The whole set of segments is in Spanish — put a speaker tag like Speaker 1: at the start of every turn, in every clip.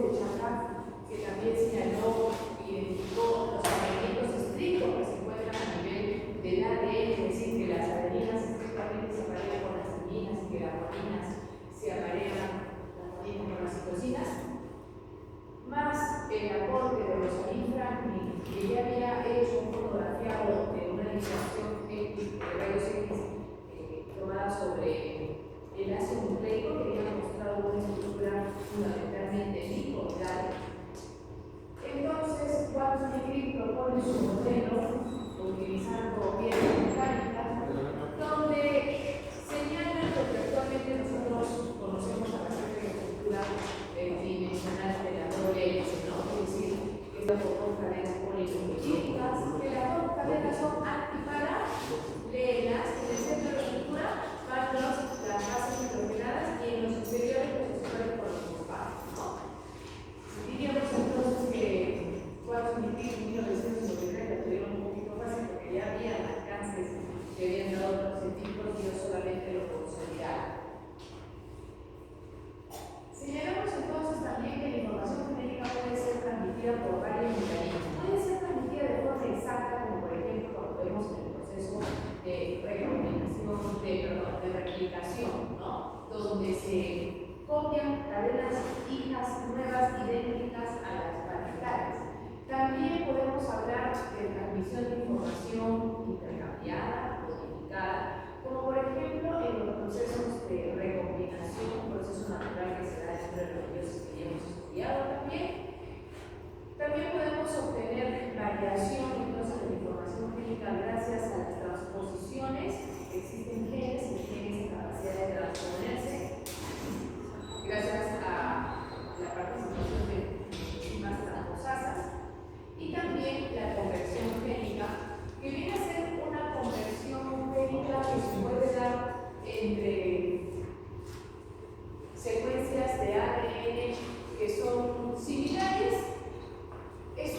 Speaker 1: Perú, Chacá, que también señaló, identificó los alimentos estrictos que se encuentran a nivel del ADN, es decir, que las adeninas estrictamente se aparean con las timinas y que las guaninas se aparean con las citocinas, más el aporte de los Infragni, que ya había hecho un fotografiado de una distribución de rayos X tomada sobre el ácido nucleico, que había mostrado una estructura fundamentalmente nicoidal. Entonces, Watson-Crick propone su modelo utilizando piedras mecánicas, donde señala lo que actualmente nosotros conocemos a partir de la estructura dimensional de la doble hélice, ¿no? Es decir, que estas dos cadenas polinucleíticas, que las dos cadenas son antiparalelas, en el centro de la estructura van las bases hidrogenadas y en los exteriores los sectores polifosfatos, ¿no? Diríamos entonces que Watson-Crick en 1993 lo tuvieron un poquito fácil porque ya había alcances que habían dado otros científicos y yo solamente lo consolidaron. Señalamos entonces también que la información genética puede ser transmitida por varios mecanismos. Puede ser transmitida de forma exacta, como por ejemplo cuando vemos en el proceso de recombinación, de replicación, ¿no? Donde se copian cadenas hijas nuevas idénticas a las parentales. También podemos hablar de transmisión de información intercambiada, codificada, como por ejemplo en los procesos de recombinación, un proceso natural que se da entre los dioses que ya hemos estudiado también. También podemos obtener variación entonces de la información genética gracias a las transposiciones. Existen genes y genes en capacidad de transponerse gracias a la participación de enzimas transposasas. Y también la conversión génica, que viene a ser una conversión génica que se puede dar entre secuencias de ADN que son similares. Es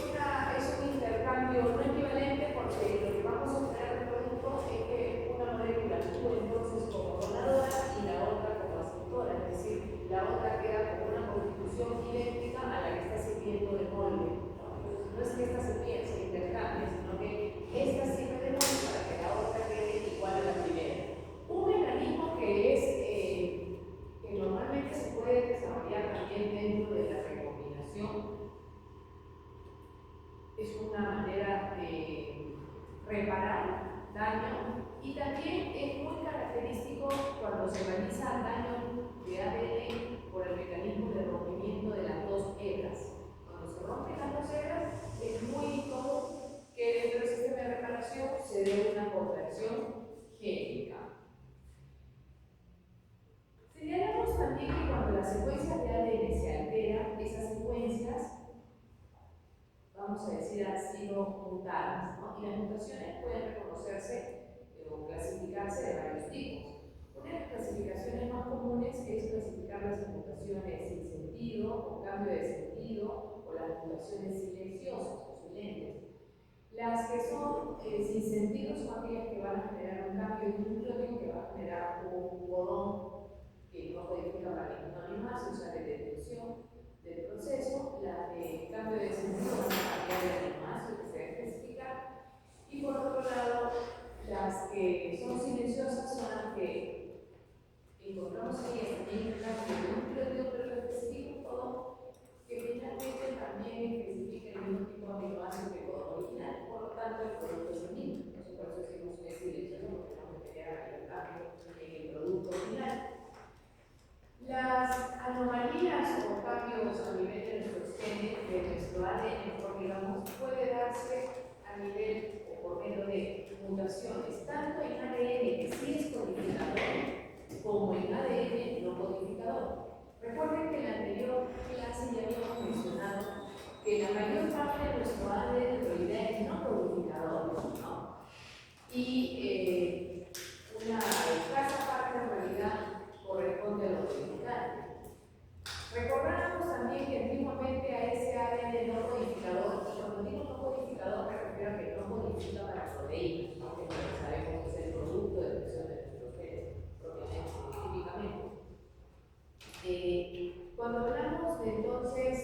Speaker 1: un intercambio no equivalente porque lo que vamos a obtener del producto es que una molécula actúa entonces como donadora y la otra como aceptora, es decir, la otra queda como una constitución idéntica a la que está sirviendo de molde. No es que esta semilla se intercambie, sino que esta sirve de molde para que la otra quede igual a la primera. Un mecanismo que normalmente se puede desarrollar también dentro de la recombinación es una manera de reparar daño y también es muy característico cuando se realiza daño de ADN por el mecanismo de rompimiento de las dos hebras. Cuando se rompen las dos hebras es muy común que dentro del sistema de reparación se dé una conversión génica. Señalamos también que cuando las secuencias de ADN se alteran, esas secuencias, vamos a decir, han sido mutadas, ¿no? Y las mutaciones pueden reconocerse o clasificarse de varios tipos. Una de las clasificaciones más comunes es clasificar las mutaciones sin sentido, con cambio de sentido, o las mutaciones silenciosas o silentes. Las que son sin sentido son aquellas que van a generar un cambio de un nucleótido que va a generar un codón que no codifica para ningún animal, o sea, de detención del proceso. Las de cambio de sentido van a cambiar el animal, que se debe especificar. Y por otro lado, las que son silenciosas son las que encontramos ahí también en las de un nucleótido, pero específico todo, que finalmente también especifica el mismo tipo de aminoácido que el original, por lo tanto el producto es el mismo. Por eso decimos que es silencioso, porque no se genera el cambio en el producto final. Las anomalías o cambios a nivel de nuestros genes, de nuestro ADN, digamos, puede darse a nivel o por medio de mutaciones, tanto en ADN que sí es codificador, como en ADN no codificador. Recuerden que en la anterior clase ya habíamos mencionado que la mayor parte de nuestro ADN en realidad es no codificador, ¿no? Y una escasa parte en realidad corresponde a lo codificante. Recordamos también que antiguamente a ese ADN no codificador, y cuando digo no codificador me refiero a que no codifica para proteínas, ¿no? Que sabemos que es el producto de expresión de nuestros genes propiamente, científicamente. Cuando hablamos de entonces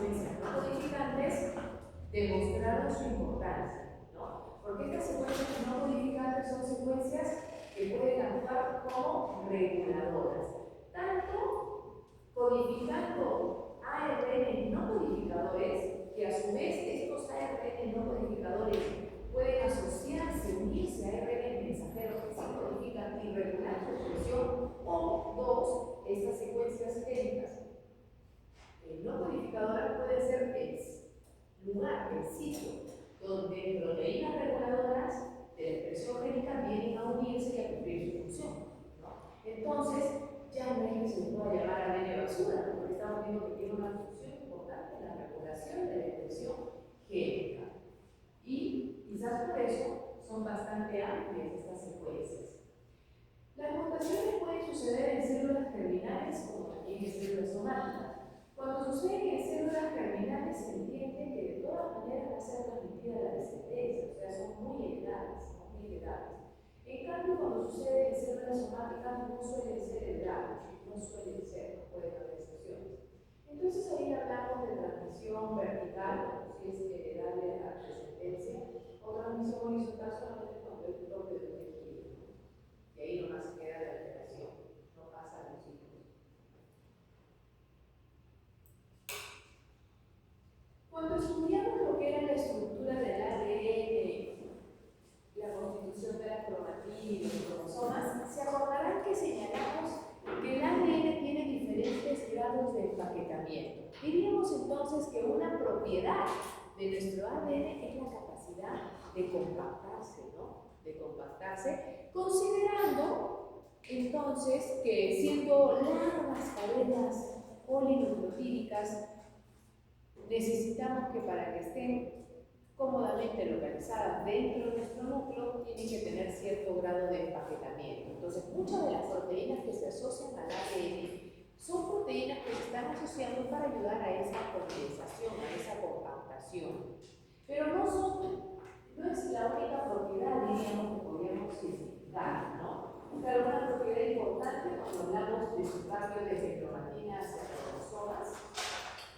Speaker 1: secuencias no codificantes, demostraron su importancia, ¿no? Porque estas secuencias no codificantes son secuencias que pueden actuar como reguladoras, tanto codificando ARN no codificadores, que a su vez estos ARN no codificadores pueden asociarse, unirse a ARN mensajeros que se codifican y regular su expresión, o dos, estas secuencias génicas no codificadoras pueden ser el lugar, el sitio, donde proteínas reguladoras de la expresión génica vienen a unirse y a cumplir su función, ¿no? Entonces, ya no es que se pueda llamar ADN basura, porque estamos viendo que tiene una función importante en la regulación de la expresión génica. Y quizás por eso son bastante amplias estas secuencias. Las mutaciones pueden suceder en células germinales como también en células somáticas. Cuando suceden en células germinales se entiende que de todas maneras va a ser transmitida a la descendencia, o sea, son muy heredables, En cambio, cuando sucede en células somáticas no suelen ser heredables, no pueden haber excepciones. Entonces ahí hablamos de transmisión vertical, si es heredable a la descendencia, o transmisión horizontal solamente cuando es propio de un tejido, ¿no? Y ahí nomás se queda la alteración, no pasa a los hijos. Cuando estudiamos lo que era la estructura del ADN, la constitución de la cromatina y los cromosomas, se acordarán que señalamos que el ADN tiene diferentes grados de empaquetamiento. Diríamos entonces que una propiedad de nuestro ADN es la capacidad de compactarse, ¿no? De compactarse, considerando entonces que siendo largas cadenas polinucleotídicas, necesitamos que para que estén cómodamente localizadas dentro de nuestro núcleo tienen que tener cierto grado de empaquetamiento. Entonces, muchas de las proteínas que se asocian al ADN son proteínas que se están asociando para ayudar a esa condensación, a esa compactación. Pero no es la única propiedad, diríamos, que podríamos identificar, ¿no? Claro, una propiedad importante cuando hablamos de su cambio de cromatina hacia cromosomas.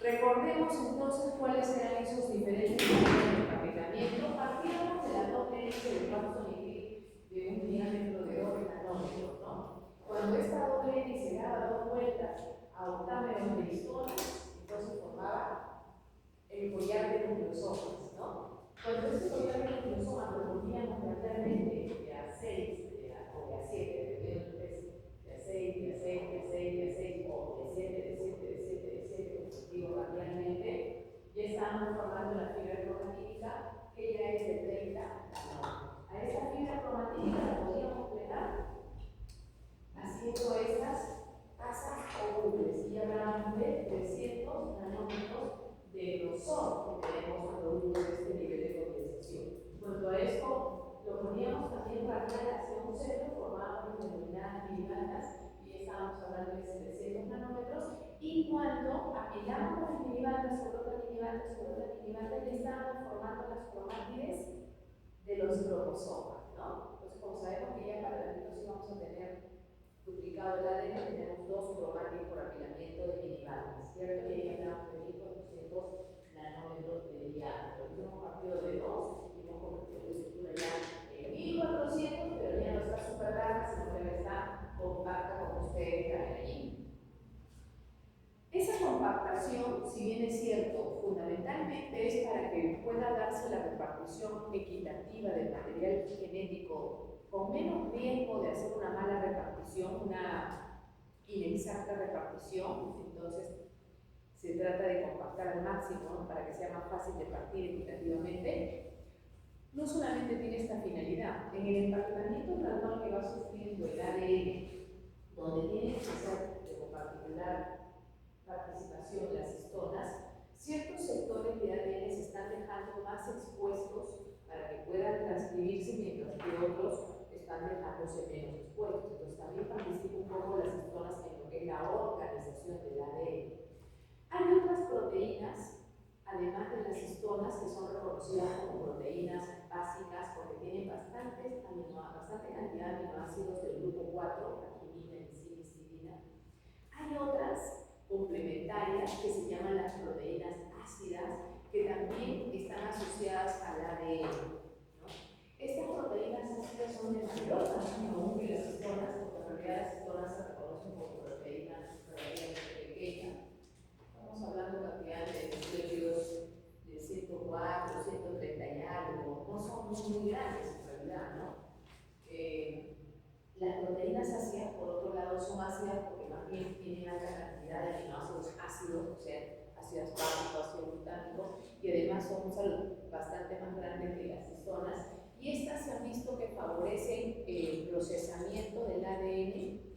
Speaker 1: Recordemos entonces cuáles eran esos diferentes niveles de empaquetamiento. Partíamos de la doble hélice de Watson-Crick de un diámetro de 2 nanómetros, ¿no? Cuando esta doble hélice daba 2 vueltas a octámeros de histonas, entonces formaba el collar de nucleosomas, ¿no? Cuando este collar de nucleosomas lo volvíamos realmente de a 6 o de a 7, de a 6, de a 6, de a 6, de a 6, o de 7, de 7, de 7, de 7, digo cambialmente, ya estamos formando la fibra cromatínica que ya es de 30 nanómetros. A esta fibra cromatínica la podríamos plegar haciendo estas pasas o bucles, y hablamos de 300 nanómetros de grosor que tenemos producto de este nivel de condensación. En cuanto a esto, lo poníamos también radial hacia un centro, formábamos determinadas minibandas, y estábamos hablando de 700 nanómetros, y cuando apilamos las minibandas sobre otra minibanda, ya estábamos formando las cromátides de los cromosomas, ¿no? Entonces, como sabemos que ya para la mitosis vamos a tener duplicado el ADN, tenemos 2 cromátides por apilamiento de minibandas, ¿cierto? Y ahí hablamos de 1400 nanómetros de diámetro. Entonces hemos partido de 2 y hemos convertido la estructura ya en 1400, pero ya no está súper larga, sino que está compacta como ustedes ven allí. Esa compactación, si bien es cierto, fundamentalmente es para que pueda darse la repartición equitativa del material genético con menos riesgo de hacer una mala repartición, una inexacta repartición. Entonces se trata de compactar al máximo, ¿no? Para que sea más fácil de partir equitativamente. No solamente tiene esta finalidad, en el empaquetamiento gradual que va sufriendo el ADN, donde tiene que ser como particular participación de las histonas, ciertos sectores de ADN se están dejando más expuestos para que puedan transcribirse, mientras que otros están dejándose menos expuestos. Entonces también participa un poco las histonas en lo que es la organización del ADN. Hay otras proteínas, además de las histonas, que son reconocidas como proteínas básicas porque tienen bastante cantidad de aminoácidos del grupo 4, arginina, enzima, histidina. Hay otras complementarias que se llaman las proteínas aminoácidos básicos, ácido glutámico, y además son bastante más grandes que las histonas. Y estas se han visto que favorecen el procesamiento del ADN.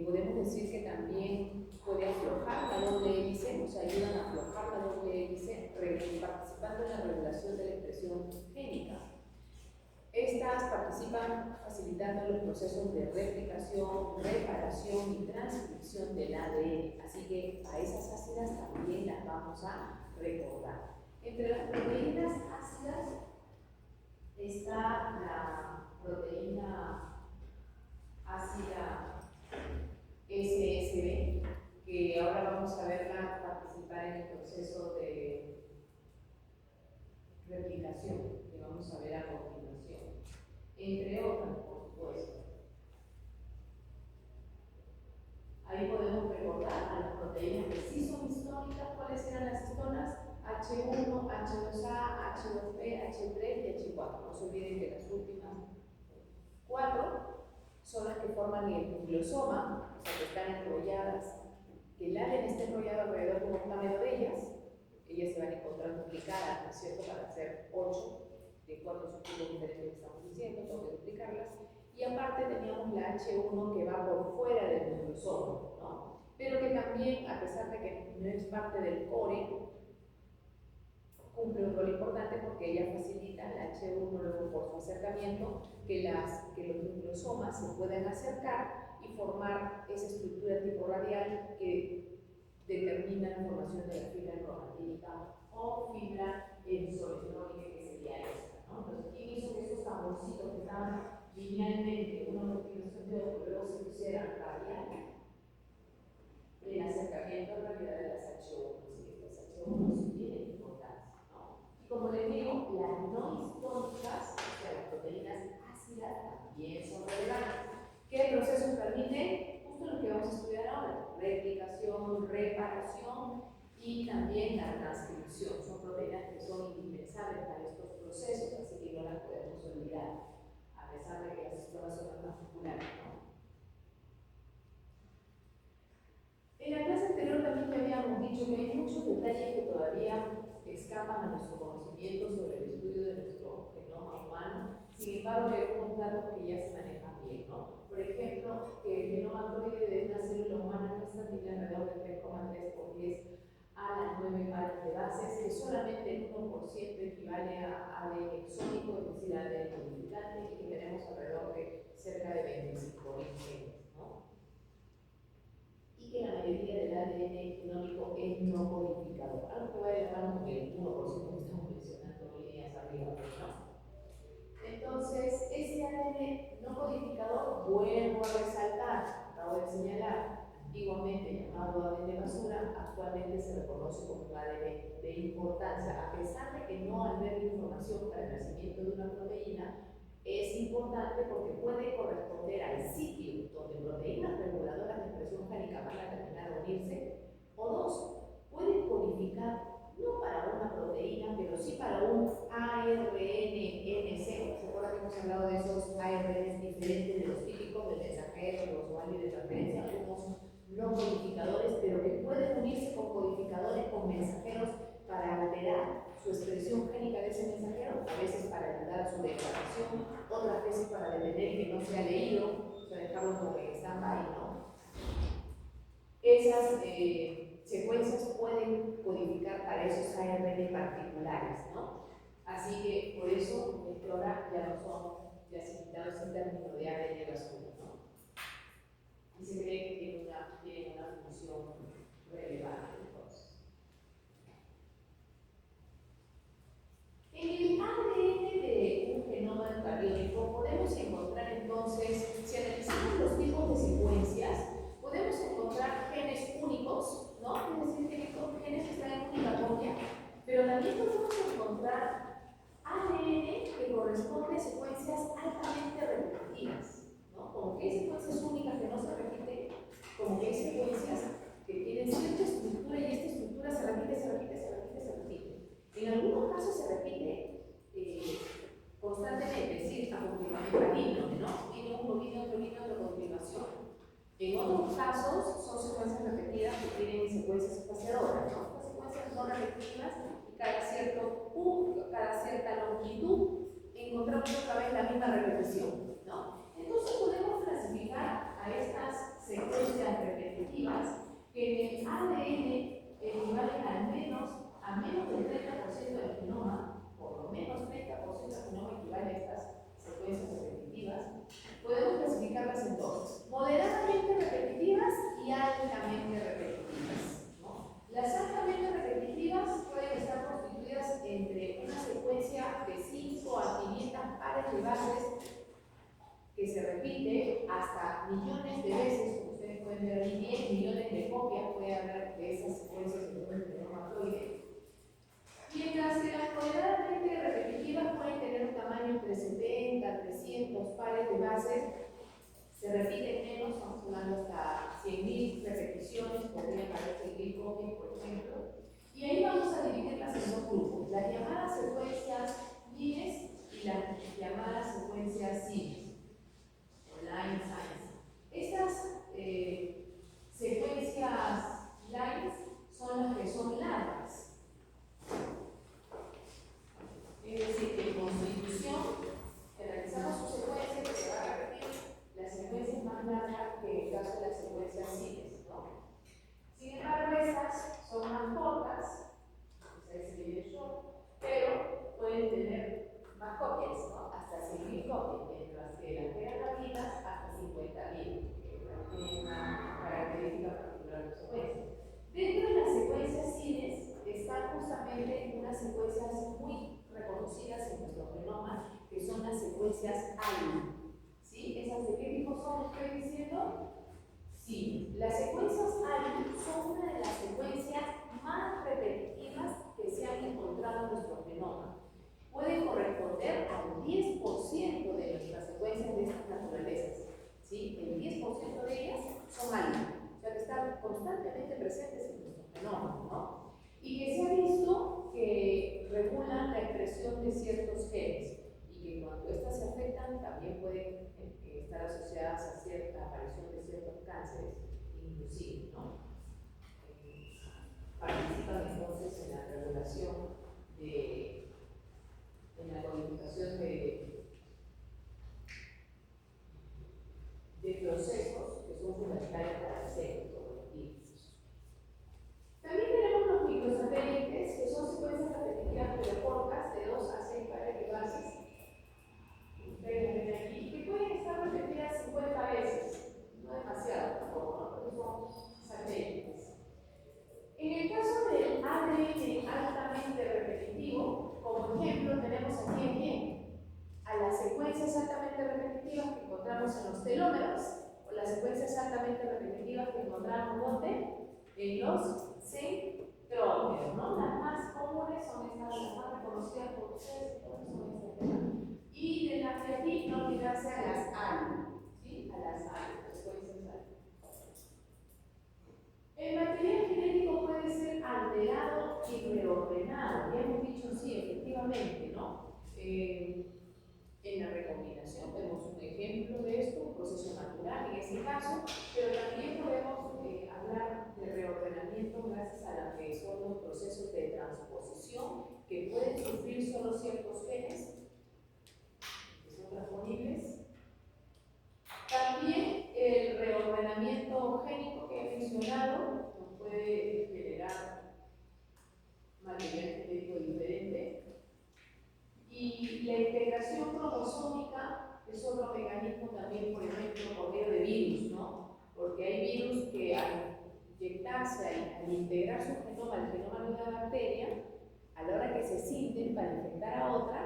Speaker 1: Podemos decir que también puede aflojar la doble hélice, o sea, ayudan a aflojar la doble hélice, participando en la regulación de la expresión génica. Estas participan facilitando los procesos de replicación, reparación y transcripción del ADN, así que a esas ácidas también las vamos a recordar. Entre las proteínas ácidas está la proteína ácida SSB, que ahora vamos a verla participar en el proceso de replicación, que vamos a ver a continuación, entre otras, por supuesto. Ahí podemos recordar a las proteínas que sí son histónicas. ¿Cuáles eran las histonas? H1, H2A, H2B, H3 y H4. No se olviden que las últimas 4 son las que forman el nucleosoma, o sea, que están enrolladas, que el ADN está enrollado alrededor de un octámero de ellas. Ellas se van a encontrar duplicadas, ¿no es cierto?, para hacer 8 de 4 subtipos diferentes que estamos diciendo, tengo que duplicarlas. Y aparte teníamos la H1 que va por fuera del nucleosoma, ¿no? Pero que también, a pesar de que no es parte del core, cumple un rol importante porque ella facilita la H1 luego por su acercamiento que los nucleosomas se puedan acercar y formar esa estructura tipo radial que determina la formación de la fibra cromatínica o fibra isoelectrónica, que sería esta, ¿no? Entonces, ¿quién hizo que esos tamborcitos que estaban linealmente una continuación de otro luego se pusieran radial? El acercamiento en realidad de las H1, así que estas H1 sí tienen importancia, ¿no? Y como les digo, las no histónicas, o sea, las proteínas ácidas, también son relevantes. ¿Qué procesos permiten? Justo lo que vamos a estudiar ahora: replicación, reparación y también la transcripción. Son proteínas que son indispensables para estos procesos, así que no las podemos olvidar, a pesar de que las histonas son las más populares, ¿no? En la clase anterior también ya habíamos dicho que hay muchos detalles que todavía escapan a nuestro conocimiento sobre el estudio de nuestro genoma humano. Sin embargo, hay algunos datos que ya se manejan bien, ¿no? Por ejemplo, que el genoma código de una célula humana nuestra tiene alrededor de 3,3 por 10 a las 9 pares de bases, que solamente el 1% equivale a ADN exónico, es decir, ADN modificante, y que tenemos alrededor de cerca de 25.000 genes, ¿no? Y que la mayoría del ADN genómico es no codificador, algo que va de la mano con el 1% que estamos mencionando líneas arriba, ¿no? Entonces, ese ADN no codificador, vuelvo a resaltar, acabo de señalar, antiguamente llamado ADN de basura, actualmente se reconoce como un ADN de importancia, a pesar de que no alberga información para el nacimiento de una proteína. Es importante porque puede corresponder al sitio donde proteínas reguladoras de expresión génica van a terminar a unirse, o dos, puede codificar no para una proteína, pero sí para un ARN-NC. ¿Se acuerdan que hemos hablado de esos ARNs diferentes de los típicos de mensajeros, los OALI de transferencia, unos no codificadores, pero que pueden unirse con codificadores, con mensajeros, para alterar su expresión génica de ese mensajero, a veces para ayudar a su degradación, otras veces para detener que no sea leído, o sea, dejarlo como que están ahí, ¿no? Esas secuencias pueden codificar para esos ARN particulares, ¿no? Así que por eso es que ahora ya no son clasificados en términos de ADN basura, ¿no? Y se cree que tienen una función relevante, entonces. En el ADN de un genoma eucariótico podemos encontrar entonces, si analizamos los tipos de secuencias, podemos encontrar genes únicos, ¿no? Es decir, genes que están en única copia, pero también podemos encontrar ADN que corresponde a secuencias altamente repetitivas, ¿no? Como que hay secuencias únicas que no se repiten, como que hay secuencias que tienen cierta estructura y esta estructura se repite, se repite, se repite, se repite. En algunos casos se repite constantemente, es decir, a continuación, ¿no? Viene uno, viene otro, viene otro a continuación. En otros casos son secuencias repetidas que tienen secuencias espaciadoras, ¿no? Estas secuencias no repetitivas, y cada cierta longitud encontramos otra vez la misma repetición, ¿no? Entonces podemos clasificar a estas secuencias repetitivas que en el ADN equivalen a menos del 30% del genoma, por lo menos 30% del genoma equivale a estas secuencias repetitivas. Podemos clasificarlas en dos: moderadamente repetitivas y altamente repetitivas, ¿no? Las altamente repetitivas pueden estar constituidas entre una secuencia de 5 a 500 pares de bases que se repite hasta millones de veces, como ustedes pueden ver ahí, 10 millones de copias puede haber de esas secuencias en un genoma haploide. Mientras que las moderadamente repetitivas pueden tener un tamaño entre 70 a 300 pares de bases, se repiten menos, estamos hablando hasta 100.000 repeticiones, podrían haber 100.000 copias, por ejemplo. Y ahí vamos a dividirlas en dos grupos: las llamadas secuencias lines y las llamadas secuencias SINES, o line science. Estas secuencias lines son las que son largas. Es decir, que en constitución realizamos su secuencia que se va a repetir, la secuencia es más larga que en el caso de las secuencias SINES, ¿no? Sin embargo, estas son más cortas, se divide short, pero pueden tener más copias, ¿no? Hasta 100.000 copias, mientras que las que eran rápidas hasta 50.000, que tiene una característica particular de la secuencia. Dentro de las secuencias SINES están justamente unas secuencias muy reconocidas en nuestro genoma, que son las secuencias ALI. ¿Sí? ¿Esas de qué tipo son? ¿Estoy diciendo? Sí. Las secuencias ALI son una de las secuencias más repetitivas que se han encontrado en nuestro genoma. Pueden corresponder al 10% de nuestras secuencias de estas naturalezas. ¿Sí? El 10% de ellas son ALI. O sea, que están constantemente presentes en nuestro genoma, ¿no? Y que se ha visto que regulan la expresión de ciertos genes y que cuando estas se afectan también pueden estar asociadas a cierta aparición de ciertos cánceres, inclusive, ¿no? Participan entonces en la regulación en la codificación de procesos que son fundamentales para el cerebro, como los químicos. También tenemos los microsatélites, que son secuencias repetitivas pero cortas, de 2 a 6 pares de bases. Ustedes ven aquí, que pueden estar repetidas 50 veces, no demasiado tampoco, ¿no? Porque son satélites. En el caso del ADN altamente repetitivo, como ejemplo, tenemos aquí a las secuencias altamente repetitivas que encontramos en los telómeros, o las secuencias altamente repetitivas que encontramos ¿dónde? En los centrómeros, ¿no? Las más comunes son estas, las más reconocidas por ustedes, son estas. Y de las de aquí no olvidarse a las ALI, ¿sí? A las ALI, las secuencias ALI. El material genético puede ser alterado y reordenado, ya hemos dicho sí, efectivamente, ¿no? En la recombinación tenemos un ejemplo de esto, un proceso natural en ese caso, pero también podemos hablar de reordenamiento gracias a lo que son los procesos de transposición que pueden sufrir solo ciertos genes que son transferibles. También el reordenamiento génico que he mencionado nos puede generar material genético diferente. Y la integración cromosómica es otro mecanismo también, por ejemplo, por medio de virus, ¿no? Porque hay virus que al inyectarse, al integrar su genoma al genoma de una bacteria, a la hora que se cinden para infectar a otra,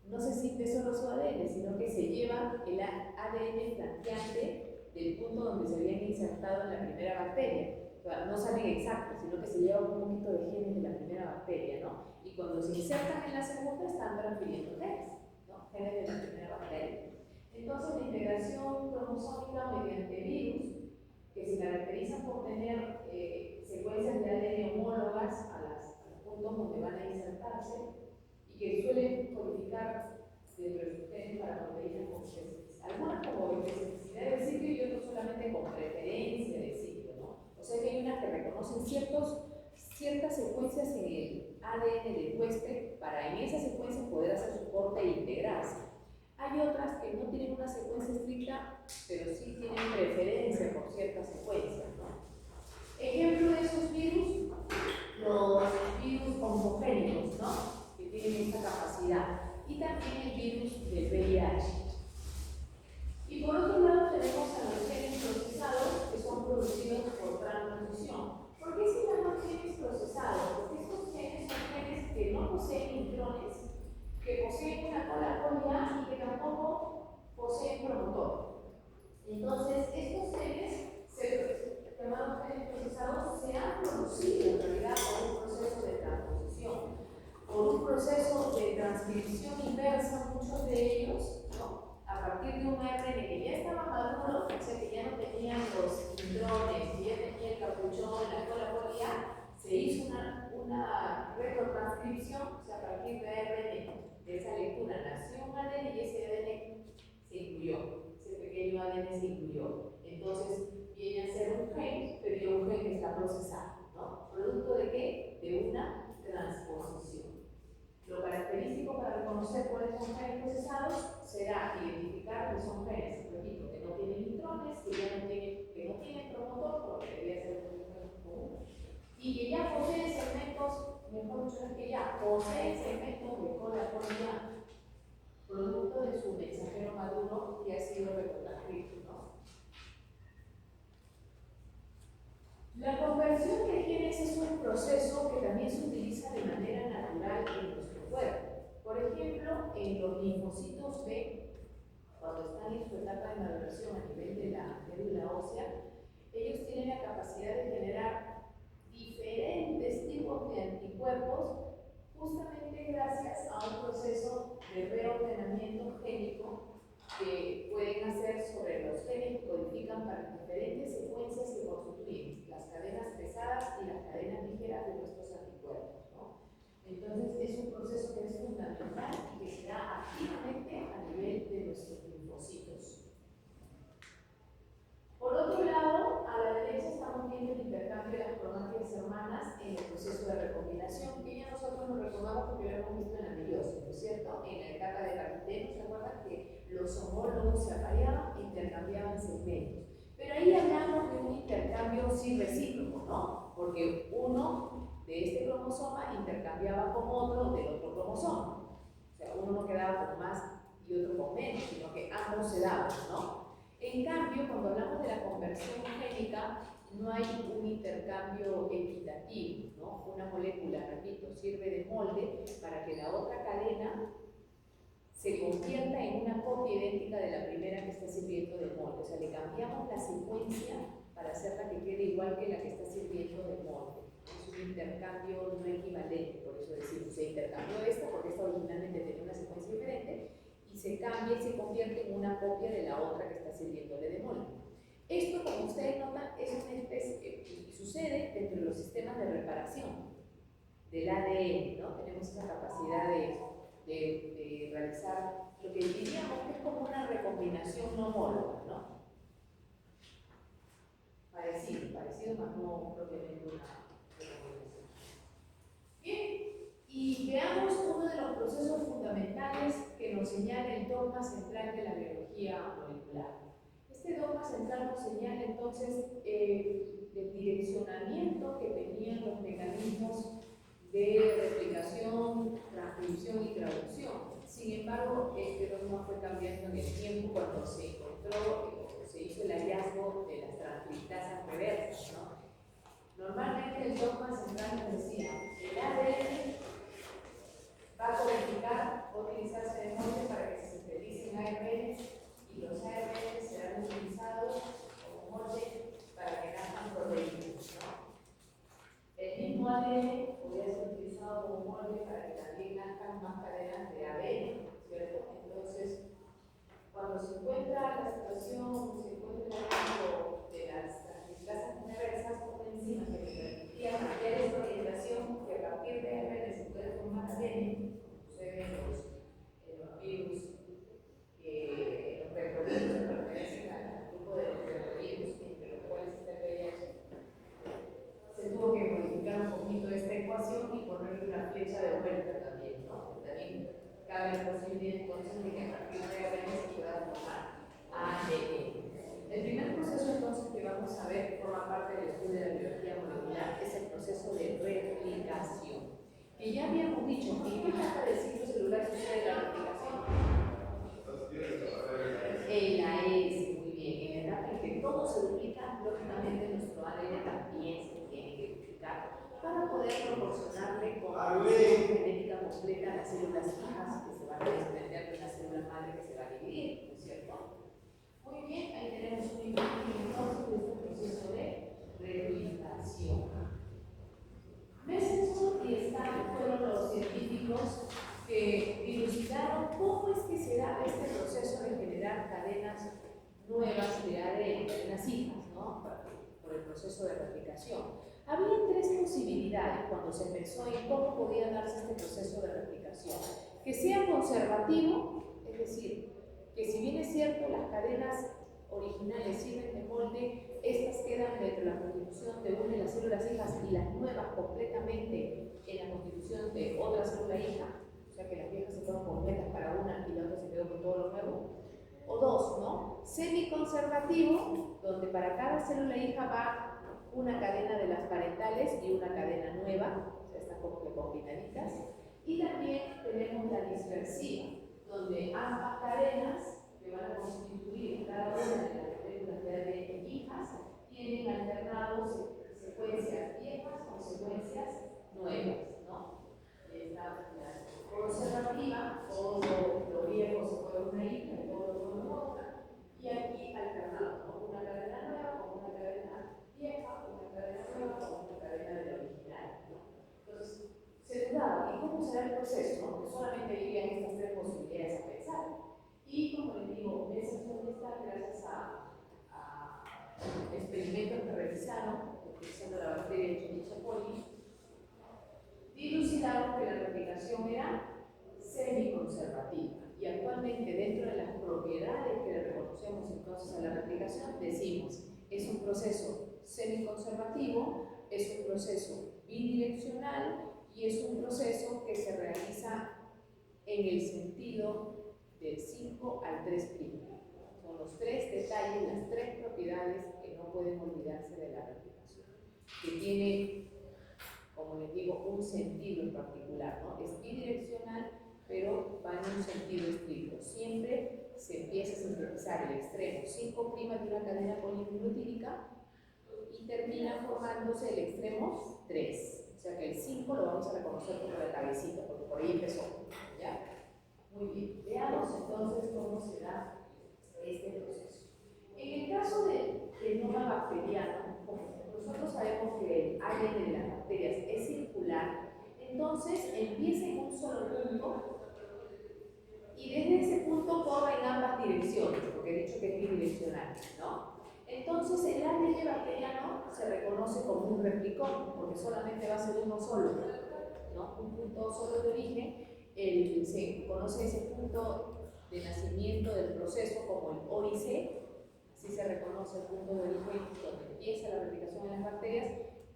Speaker 1: no se cinte solo su ADN, sino que se lleva el ADN flanqueante del punto donde se habían insertado en la primera bacteria. O sea, no salen exactos, sino que se lleva un poquito de genes de la primera bacteria, ¿no? Y cuando se insertan en la segunda están transfiriendo genes, ¿no? Genes de la primera bacteria. Entonces, la integración cromosómica mediante virus, que se caracterizan por tener secuencias de ADN homólogas a los puntos donde van a insertarse y que suelen codificar dentro de sus genes para proteínas con especificidad. Algunas como especificidad de sitio y otras solamente con preferencia de sitio, ¿no? O sea que hay unas que reconocen ciertos ciertas secuencias en el ADN del huésped para en esa secuencia poder hacer su corte e integrarse. Hay otras que no tienen una secuencia estricta, pero sí tienen preferencia por ciertas secuencias, ¿no? Ejemplo de esos virus, los virus oncogénicos, ¿no? Que tienen esta capacidad. Y también el virus del VIH. Y por otro lado tenemos a los genes procesados que son producidos por transposición. ¿Por qué se llaman genes procesados? Porque estos genes son genes que no poseen intrones, que poseen una cola polia y que tampoco poseen promotor. Entonces, estos genes, llamados genes procesados, se han producido en realidad por un proceso de transposición, por un proceso de transcripción inversa, muchos de ellos, ¿no? A partir de un ARN que ya estaba maduro, o sea que ya no tenían los intrones, que ya tenía el capuchón, la cola polia, se hizo una retrotranscripción, o sea, a partir de ARN, de esa lectura, nació un ADN y ese ADN se incluyó, ese pequeño ADN se incluyó. Entonces, viene a ser un gen, pero ya un gen que está procesado, ¿no? ¿Producto de qué? De una transposición. Lo característico para reconocer cuáles son genes procesados será identificar que son genes, repito, que no tienen intrones, que no tienen promotor, porque debería ser un gen común, y que ya poseen segmentos, mejor dicho, que ya poseen segmentos de cola polia, producto de su mensajero maduro que ha sido retrotranscrito, ¿no? La conversión de genes es un proceso que también se utiliza de manera natural en nuestro cuerpo. Por ejemplo, en los linfocitos B, cuando están en su etapa de maduración a nivel de la médula ósea, ellos tienen la capacidad de generar diferentes tipos de anticuerpos justamente gracias a un proceso de reordenamiento génico que pueden hacer sobre los genes que codifican para diferentes secuencias que constituyen las cadenas pesadas y las cadenas ligeras de nuestros anticuerpos, ¿no? Entonces es un proceso que es fundamental y que se da activamente a nivel de nuestros linfocitos. Por otro lado, a la derecha estamos viendo el intercambio de las cromátidas hermanas en el proceso de recombinación, que ya nosotros nos recordamos porque lo hemos visto en la meiosis, ¿no es cierto? En la etapa de Carteno, ¿se acuerdan que los homólogos se apareaban e intercambiaban segmentos? Pero ahí hablamos de un intercambio sin recíproco, ¿no? Porque uno de este cromosoma intercambiaba con otro del otro cromosoma. O sea, uno no quedaba con más y otro con menos, sino que ambos se daban, ¿no? En cambio, cuando hablamos de la conversión génica, no hay un intercambio equitativo, ¿no? Una molécula, repito, sirve de molde para que la otra cadena se convierta en una copia idéntica de la primera que está sirviendo de molde. O sea, le cambiamos la secuencia para hacerla que quede igual que la que está sirviendo de molde. Es un intercambio no equivalente, por eso decimos, se intercambió esta porque esta originalmente tenía una secuencia diferente, y se cambia y se convierte en una copia de la otra que está sirviéndole de molde. Esto, como ustedes notan, es una especie que sucede dentro de los sistemas de reparación del ADN, ¿no? Tenemos esa capacidad de realizar lo que diríamos que es como una recombinación no homóloga, ¿no? Parecido, más no propiamente una recombinación. Bien. Y veamos uno de los procesos fundamentales que nos señala el dogma central de la biología molecular. Este dogma central nos señala entonces el direccionamiento que tenían los mecanismos de replicación, transcripción y traducción. Sin embargo, este dogma fue cambiando en el tiempo cuando se encontró, se hizo el hallazgo de las transcriptasas reversas, ¿no? Normalmente el dogma central nos decía, el ADN va a codificar, va a utilizarse de molde para que se sinteticen ARN y los ARN serán utilizados como molde para que nazcan proteínas, ¿no? El mismo ADN podría ser utilizado como molde para que también nazcan más cadenas de ADN, ¿cierto? Entonces, cuando se encuentra la situación, se encuentra el ejemplo de las transcriptasas reversas como enzimas que permitían cambiar esta orientación que a partir de ARN se puede formar ADN, sucede en los virus, los retrovirus que pertenecen al grupo de los retrovirus, entre los cuales está el VIH. Se tuvo que modificar un poquito cabe la posibilidad entonces de que a partir de ADN se pueda formar ADN. El primer proceso entonces que vamos a ver forma parte del estudio de la biología molecular, es el proceso de replicación. Que ya habíamos dicho que en qué etapa del ciclo celular sucede la replicación. En la S, muy bien, en la etapa en que todo se duplica, lógicamente nuestro ADN también se tiene que duplicar para poder proporcionarle información genética completa a las células hijas que se van a desprender de una célula madre que se va a dividir, ¿no es cierto? Muy bien, ahí tenemos un ejemplo entonces de este proceso de replicación. Messenson y Stahl fueron los científicos que dilucidaron cómo es que se da este proceso de generar cadenas nuevas de ADN, cadenas hijas, ¿no? Por el proceso de replicación. Había tres posibilidades cuando se pensó en cómo podía darse este proceso de replicación. Que sea conservativo, es decir, que si bien es cierto las cadenas originales sirven de molde, estas quedan dentro de la constitución de una de las células hijas y las nuevas completamente en la constitución de otra célula hija, o sea que las viejas se quedan completas para una y la otra se quedó con todo lo nuevo. O dos, ¿no? Semiconservativo, donde para cada célula hija va una cadena de las parentales y una cadena nueva, o sea, están como que combinaditas. Y también tenemos la dispersiva, donde ambas cadenas que van a constituir cada una de las moléculas de ADN hijas tienen alternados secuencias viejas con secuencias nuevas, ¿no? Esta conservativa, todo lo viejo se fue a una hija y todo lo nuevo a otra, y aquí alternado, ¿no? Una cadena nueva con una cadena vieja, una cadena nueva con una cadena de la original, ¿no? Entonces, se dudaba, ¿y cómo será el proceso? ¿No? Que solamente vivían estas tres posibilidades a pensar. Y como les digo, Messenson está gracias a experimentos que realizaron, utilizando la bacteria Escherichia coli, dilucidaron que la replicación era semiconservativa. Y actualmente, dentro de las propiedades que le reconocemos entonces a la replicación, decimos, es un proceso semiconservativo, es un proceso bidireccional y es un proceso que se realiza en el sentido del 5 al 3'. Son los tres detalles, las tres propiedades que no pueden olvidarse de la replicación, que tiene, como les digo, un sentido en particular, ¿no? Es bidireccional, pero va en un sentido estricto. Siempre se empieza a sintetizar el extremo 5' de una cadena polinucleotídica y termina formándose el extremo 3. O sea que el 5 lo vamos a reconocer como la cabecita, porque por ahí empezó, ¿ya? Muy bien, veamos entonces cómo se da este proceso. En el caso del genoma bacteriano, nosotros sabemos que el ADN de las bacterias es circular, entonces empieza en un solo punto y desde ese punto corre en ambas direcciones, porque he dicho que es bidireccional, ¿no? Entonces el ADN bacteriano se reconoce como un replicón, porque solamente va a ser uno solo, ¿no? Un punto solo de origen. Se conoce ese punto de nacimiento del proceso como el OIC, así se reconoce el punto de origen donde empieza la replicación en las bacterias,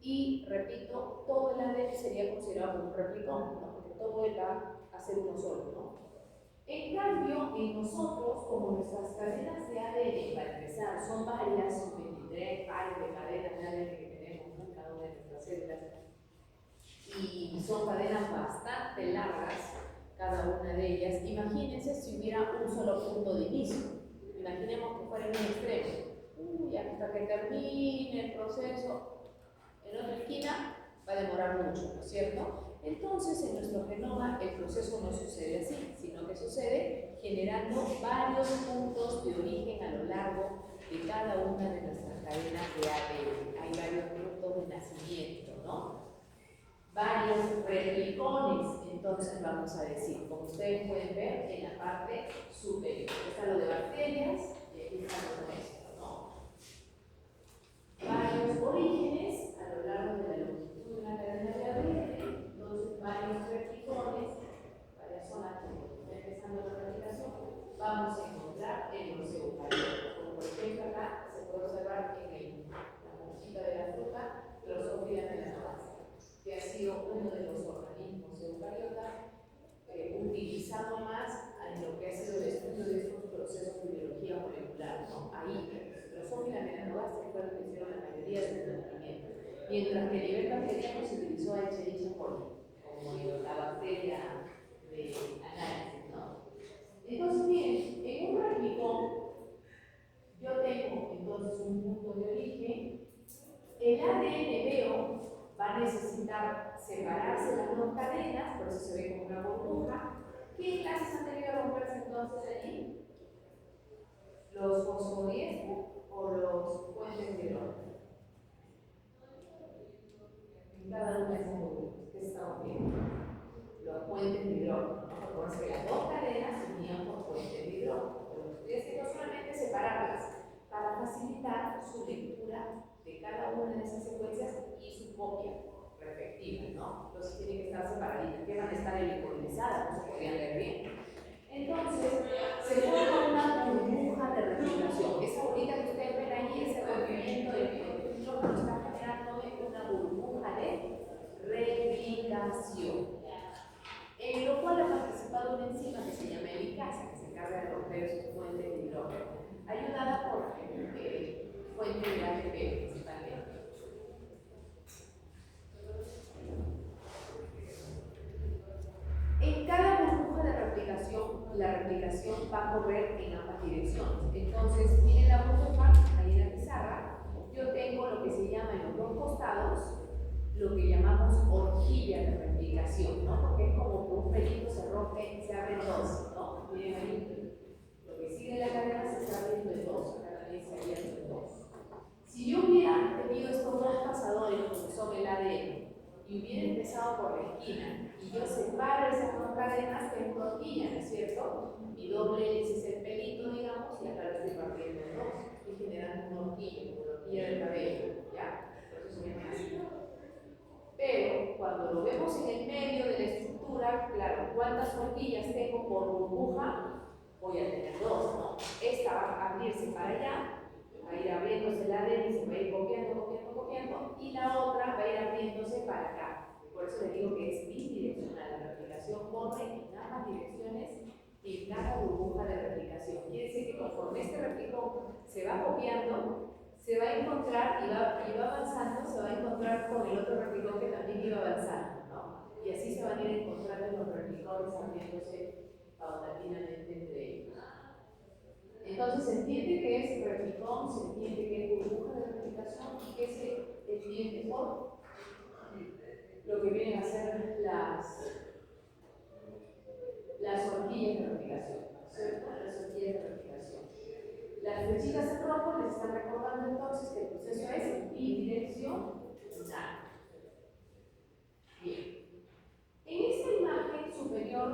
Speaker 1: y repito, todo el ADN sería considerado como un replicón, ¿no? Porque todo va a ser uno solo, ¿no? En cambio, en nosotros, como nuestras cadenas de ADN, para empezar, son varias, son 23 pares de cadenas de ADN que tenemos en cada una de nuestras células, y son cadenas bastante largas, cada una de ellas. Imagínense si hubiera un solo punto de inicio. Imaginemos que fuera en un extremo. Hasta que termine el proceso, en otra esquina va a demorar mucho, ¿no es cierto? Entonces, en nuestro genoma el proceso no sucede así, sino que sucede generando varios puntos de origen a lo largo de cada una de nuestras cadenas de ADN. Hay varios puntos de nacimiento, ¿no? Varios replicones, entonces vamos a decir, como ustedes pueden ver en la parte superior. Está lo de bacterias y aquí está lo nuestro, ¿no? Varios orígenes a lo largo de la longitud de una cadena de ADN, entonces varios replicones, varias zonas que está empezando la replicación, vamos a encontrar en los eucariotas. Como por ejemplo acá se puede observar en la monjita de la fruta, Drosophila melanogaster, que ha sido uno de los organismos eucariotas utilizado basado más en lo que ha sido el estudio de estos procesos de biología molecular, ¿no? Ahí, Drosophila melanogaster fue lo que hicieron la mayoría de los descubrimientos. Mientras que a nivel bacteriano se utilizó a Escherichia coli como la bacteria de análisis, ¿no? Entonces, miren, en un replicón yo tengo entonces un punto de origen. El ADN veo va a necesitar separarse las dos cadenas, por eso se ve como una burbuja. ¿Qué clases han tenido que romperse entonces allí? ¿Los fosfodiéster o los puentes de hidrógeno? En cada una de esas burbujas, ¿qué estamos viendo? Los puentes de hidrógeno, ¿no? Porque las dos cadenas se unían por puentes de hidrógeno. Pero lo que estoy haciendo solamente separarlas para facilitar su lectura de cada una de esas secuencias y su copia respectiva, ¿no? Entonces tienen que estar separaditas, que van a estar helicoidizadas, no se podían leer bien. Entonces, se forma una burbuja de replicación. Esa bolita que ustedes ven ahí, ese movimiento del hidrógeno está generando una burbuja de replicación, en lo cual ha participado una enzima que se llama helicasa, que se encarga de romper esos puentes de hidrógeno, ayudada por fuente de ATP principalmente. En cada burbuja de replicación, la replicación va a correr en ambas direcciones. Entonces, miren la burbuja, ahí en la pizarra, yo tengo lo que se llama en los dos costados, lo que llamamos horquilla de replicación, ¿no? Porque es como que un pelito se rompe, se abre en dos, ¿no? Miren ahí, lo que sigue la cadena se está abriendo en dos, acá también se abre en dos. Si yo hubiera tenido estos dos pasadores, que son el ADN, y hubiera empezado por la esquina, y yo separo esas dos cadenas, que es una horquilla, ¿no es cierto? Mi doble hélice es el pelito, digamos, y acá lo estoy partiendo en dos. Estoy generando una horquilla, como la horquilla del cabello, ¿ya? Por eso se llama así. Pero cuando lo vemos en el medio de la estructura, claro, ¿cuántas horquillas tengo por burbuja? Voy a tener dos, ¿no? Esta va a abrirse para allá, va a ir abriéndose el ADN y se va a ir copiando, y la otra va a ir abriéndose para acá. Por eso les digo que es bidireccional, la replicación corre en ambas direcciones en cada burbuja de replicación. Quiere decir que conforme este replicón se va copiando, se va a encontrar y va avanzando, se va a encontrar con el otro replicón que también iba avanzando, ¿no? Y así se van a ir encontrando los replicones abriéndose paulatinamente entre ellos. Entonces se entiende que es replicón, se entiende que es burbuja de replicación y que se entiende por lo que vienen a ser las horquillas de replicación, ¿cierto? Las horquillas de replicación. Las flechitas en rojo les están recordando entonces que el proceso es bidireccional. Bien. En esta imagen superior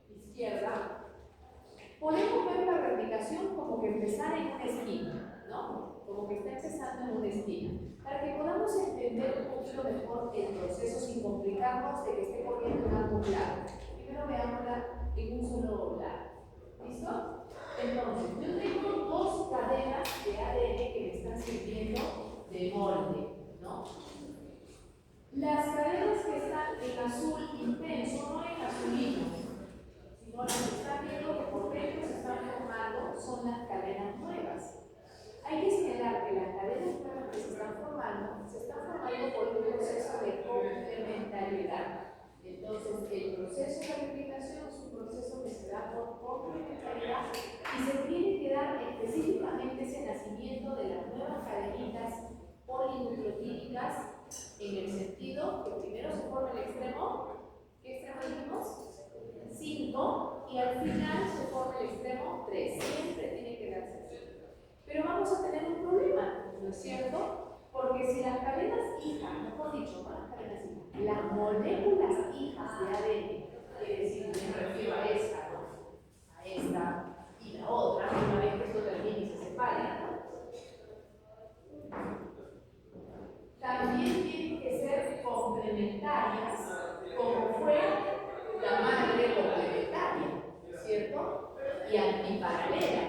Speaker 1: izquierda podemos ver la replicación como que empezara en una esquina, ¿no? Como que está empezando en una esquina. Para que podamos entender un poquito mejor el proceso sin complicarnos de que esté corriendo en ambos lados. Primero veámosla en un solo lado. ¿Listo? Entonces, yo tengo dos cadenas de ADN que me están sirviendo de molde, ¿no? Las cadenas que están en azul intenso, no en azulino, sino las que están viendo que por dentro se están formando son las cadenas nuevas. Hay que señalar que las cadenas nuevas que se están formando por un proceso de complementariedad. Entonces, el proceso de replicación es un proceso que se da por complementariedad y se tiene que dar específicamente ese nacimiento de las nuevas cadenitas polinucleotídicas en el sentido que primero se forma el extremo, ¿qué extremo dijimos? 5 y al final se forma el extremo 3. Siempre tiene que darse así. Pero vamos a tener un problema, ¿no es cierto? Porque si las cadenas hijas, mejor dicho, no las cadenas hijas, las moléculas hijas de ADN, quiere decir, me refiero a esta, ¿no? A esta y la otra, una vez que esto termine y se separe, ¿no? También tienen que ser complementarias, como fue la madre complementaria, ¿cierto? Y antiparalela.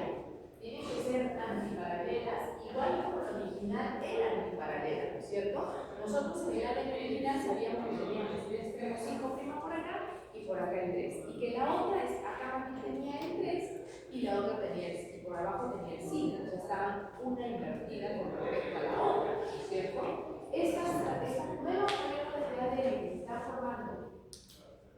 Speaker 1: Tienen que ser antiparalelas, igual como la original era antiparalela, ¿no es cierto? Nosotros en el ADN original sabíamos que teníamos el extremo 5' por acá y por acá el 3. Y que la otra y la otra tenía y por abajo tenía el 5, o sea, estaban una invertida con respecto a la otra, ¿cierto? Estas nuevas cadenas de ADN que se están formando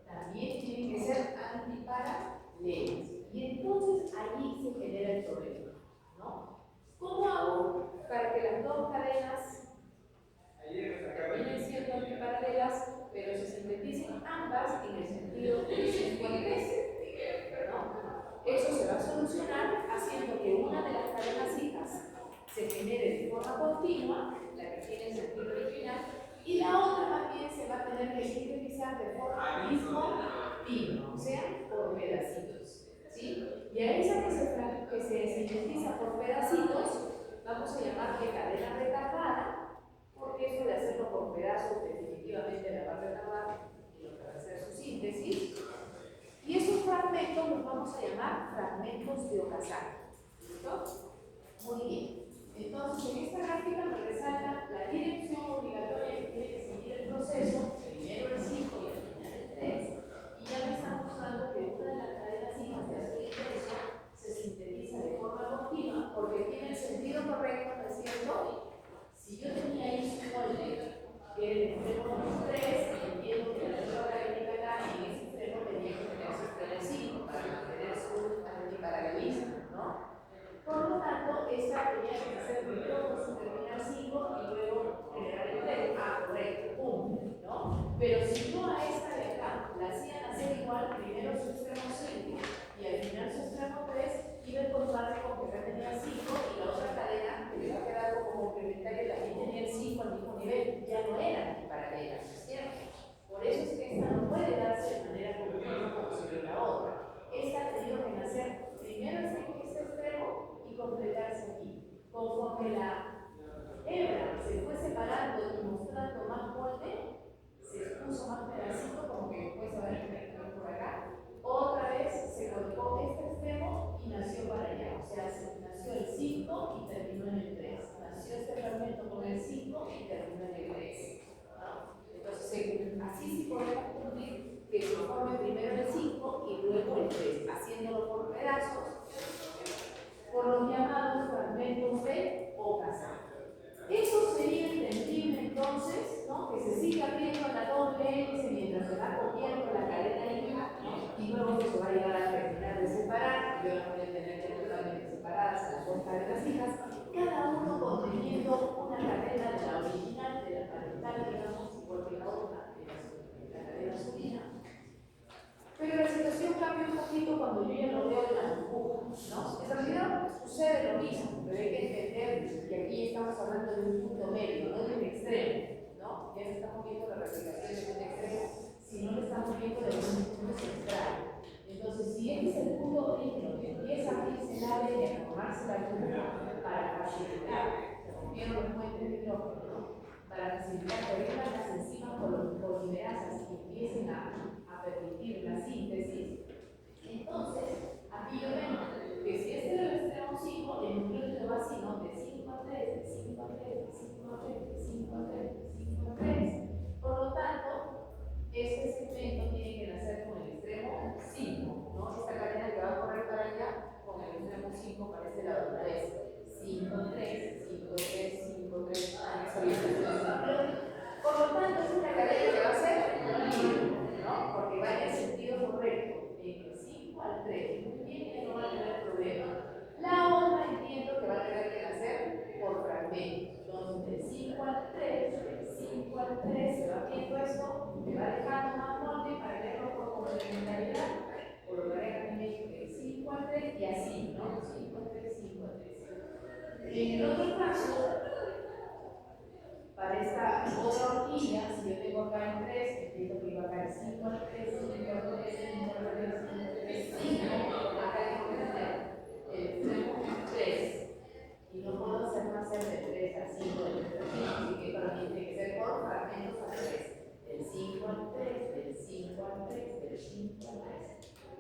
Speaker 1: también tienen que ser antiparalelas. Y entonces allí se genera el problema, ¿no? ¿Cómo hago para que las dos cadenas terminen siendo antiparalelas, pero se sinteticen ambas en el sentido de 5 al 3? ¿No? Eso se va a solucionar haciendo que una de las cadenas hijas se genere de forma continua, la que tiene el sentido original, y la otra más bien se va a tener que sintetizar de forma discontinua, o sea, por pedacitos, ¿sí? Y a esa que se sintetiza por pedacitos, vamos a llamarle cadena retardada, porque eso de hacerlo por pedazos definitivamente la va a retardar y lo que va a hacer su síntesis. Y esos fragmentos los vamos a llamar fragmentos de Okazaki. ¿Listo? Muy bien. Entonces, en esta gráfica me resalta la dirección obligatoria que tiene que seguir el proceso, primero el 5 y al final el 3, y ya me está mostrando que una de las cadenas hijas de azul y queso se sintetiza de forma continua porque tiene el sentido correcto, ¿no es cierto? Si yo tenía ahí un molde que el extremo 3, entiendo que la letra académica acá en ese extremo tenía que tener su extremo 5 para mantener su antiparalelismo, ¿no? Por lo tanto, esta tenía que hacer primero con su terminal 5 y luego generar el 3. Ah, correcto, punto, ¿no? Pero si yo a esta de acá la hacía nacer igual, primero su extremo 5 y al final su extremo 3, iba a encontrarme con que acá tenía 5 y la otra cadena, que le va a quedar como complementaria, también tenía el 5 al mismo nivel, ya no eran antiparalelas, ¿cierto? Por eso es que esta no puede darse de manera continua como sobre la otra. Esta ha tenido que nacer primero este extremo y completarse aquí. Conforme la hebra se fue separando y mostrando más molde, se puso más pedacito, como que después se va a ver por acá. Otra vez se colocó este extremo y nació para allá. O sea, nació el 5 y terminó en el 3. Nació este fragmento con el 5 y terminó en el 3. ¿No? Entonces, así sí podemos cumplir que se forme primero el 5 y luego el 3, haciéndolo por pedazos, por los llamados fragmentos de Okazaki. Eso sería entendible entonces, ¿no? Que se siga viendo la doble hélice mientras se va copiando la cadena hija, ¿no? Y luego que se va a llegar a terminar de separar, y yo la voy a tener que totalmente separadas a las dos cadenas hijas, cada uno conteniendo una cadena de la original, de la parental, digamos, igual que la otra, de la cadena subida. Pero la situación cambia un poquito cuando yo ya lo veo en la burbuja, ¿no? En realidad sucede lo mismo, pero hay que entender que aquí estamos hablando de un punto medio, no de un extremo, ¿no? Ya no estamos viendo la replicación de un extremo, sino que estamos viendo de un punto central. Entonces, si este es el punto de origen donde empieza a abrirse el ADN y a formarse la burbuja para facilitar, se rompieron los puentes de hidrógeno, ¿no? Para facilitar que vengan las enzimas polimerasas y empiecen a permitir la síntesis. Entonces, aquí yo vengo que si este era el extremo 5, el núcleo va así, ¿no? De 5 a 3, de 5 a 3, de 5 a 3, de 5 a 3, de 5 a 3. Por lo tanto, este segmento tiene que nacer con el extremo 5, ¿no? Esta cadena que va a correr para allá, con el extremo 5 para este lado otra vez. 5, 3, 5, 3, 5, 3, por lo tanto, es una cadena que va a ser libre, ¿no? Porque va en el sentido correcto, de 5 al 3. Muy bien, que no va a tener problema. La otra entiendo que va a tener que nacer por fragmentos. Entonces, del 5 al 3, del 5 al 3, se va viendo esto, me va dejando más molde para verlo por complementariedad. Colocaré acá también del 5 al 3 y así, ¿no? 5 al 3, 5 al 3. En el otro caso, para esta otra horquilla, si yo tengo acá en 3, entiendo que iba acá en 5 al 3, 5 al 3, 5 al 3, 5 al 3, 5, acá tengo que tener el extremo 3. Y no puedo hacer más el de 3 a 5, del 3 a 5, así que para mí tiene que ser por fragmentos a 3. Del 5 al 3, del 5 al 3, del 5 al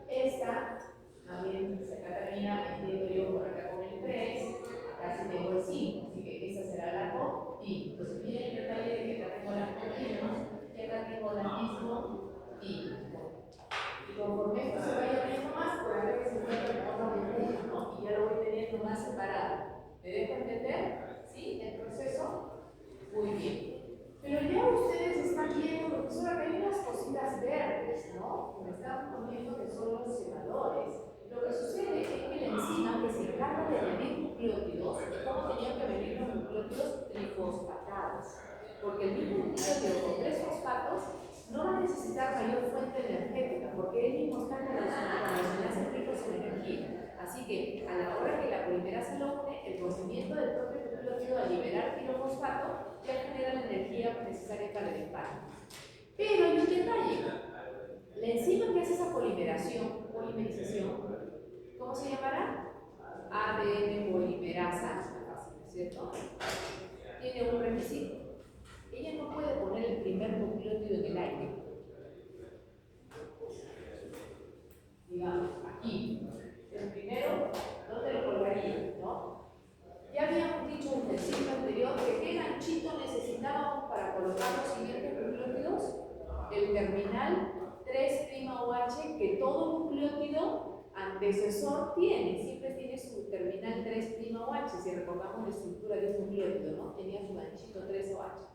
Speaker 1: 3. Esta, también, acá termina, entiendo yo por acá con el 3. Casi tengo el 5, así que esa será la continua. Entonces, miren el detalle de que acá tengo las continuas y acá tengo la misma y conforme esto se vaya viendo más, por acá que se encuentra con otra burbuja fosfatados, porque el mismo nucleótido con 3 fosfatos no va a necesitar mayor fuente energética, porque él mismo está con los enlaces ricos en energía. Así que a la hora que la polimerasa lo une, el procedimiento del propio nucleótido al liberar pirofosfato ya genera la energía necesaria para el empate. Pero hay un detalle. La enzima que hace esa polimerización, ¿cómo se llamará? ADN polimerasa, ¿cierto? Tiene un requisito. Ella no puede poner el primer nucleótido en el aire. Digamos, aquí. El primero, ¿dónde lo colocaría? ¿No? Ya habíamos dicho en el ciclo anterior que qué ganchito necesitábamos para colocar los siguientes nucleótidos. El terminal 3'OH que todo nucleótido antecesor tiene, siempre tiene su terminal 3'OH, si recordamos la estructura de un nucleótido, ¿no? Tenía su ganchito 3'OH.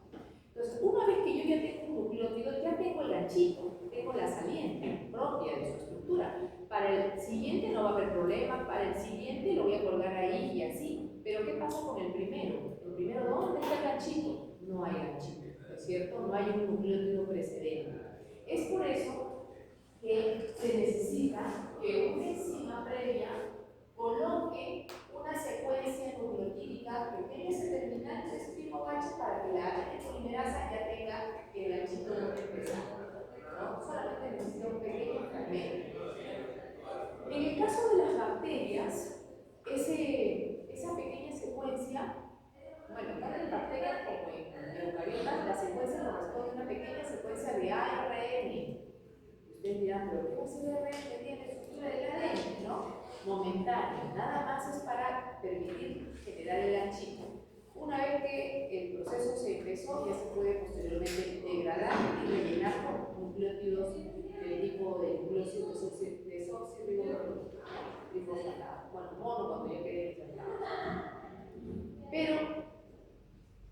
Speaker 1: Entonces, una vez que yo ya tengo un nucleótido, ya tengo el ganchito, tengo la saliente propia de su estructura. Para el siguiente no va a haber problema, para el siguiente lo voy a colgar ahí y así. Pero ¿qué pasa con el primero? El primero, ¿dónde está el ganchito? No hay ganchito, ¿no es cierto? No hay un nucleótido precedente. Es por eso que se necesita que una enzima previa coloque una secuencia nucleotídica que tenga ese terminal 3'OH para que la ADN polimerasa ya tenga el ganchito donde empezar, ¿no? Solamente necesita un pequeño fragmento. En el caso de las bacterias, esa pequeña secuencia, bueno, tanto en bacterias como en eucariotas, la secuencia corresponde a una pequeña secuencia de ARN. Ustedes dirán, pero ¿qué va a ser ARN? Tiene estructura del ADN, ¿no? Momentáneo, nada más es para permitir generar el ganchito. Una vez que el proceso se empezó, ya se puede posteriormente degradar y rellenar con nucleótidos del tipo de nucleócido trifosfatado. Bueno, mono cuando ya quede trifosfatado. Pero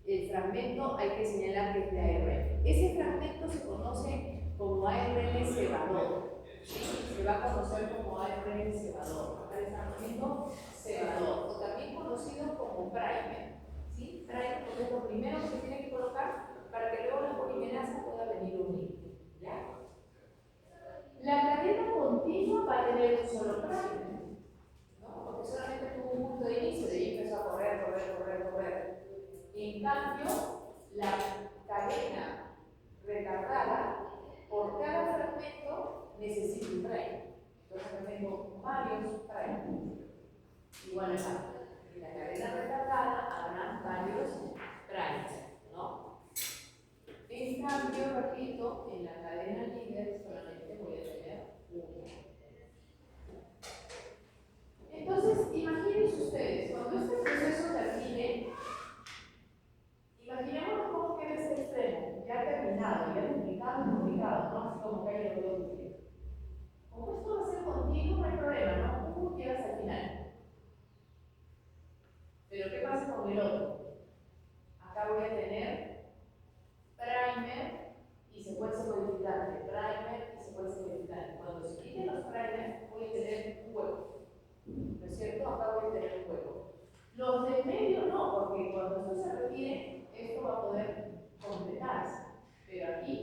Speaker 1: el fragmento hay que señalar que es de ARN. Ese fragmento se conoce como ARN cebador. ¿Sí? Se va a conocer como ARN cebador. El fragmento cebador, o también conocido como primer. ¿Sí? Primer porque es lo primero que se tiene que colocar para que luego la polimerasa pueda venir a unir. ¿Ya? La cadena continua va a tener un solo primer, ¿no? Porque solamente tuvo un punto de inicio, de ahí empezó a correr. En cambio, la cadena retardada, por cada fragmento necesita un primer. Entonces tengo varios primers. Igual en la cadena retardada habrá varios primers, ¿no? En cambio, repito, en la cadena líder solamente voy a tener uno. Entonces, imagínense ustedes, cuando este proceso termine, imaginemos cómo queda este extremo, ya terminado, ya duplicado, ¿no? Así como que hay lo duplicado. Como esto va a ser continuo, no hay problema, ¿no? Llegas al final. Pero ¿qué pasa con el otro? Acá voy a tener primer y secuencia codificante, primer y secuencia codificante. Cuando se quiten los primers, voy a tener un hueco. ¿No es cierto? Acá voy a tener un hueco. Los del medio no, porque cuando esto se retire, esto va a poder completarse. Pero aquí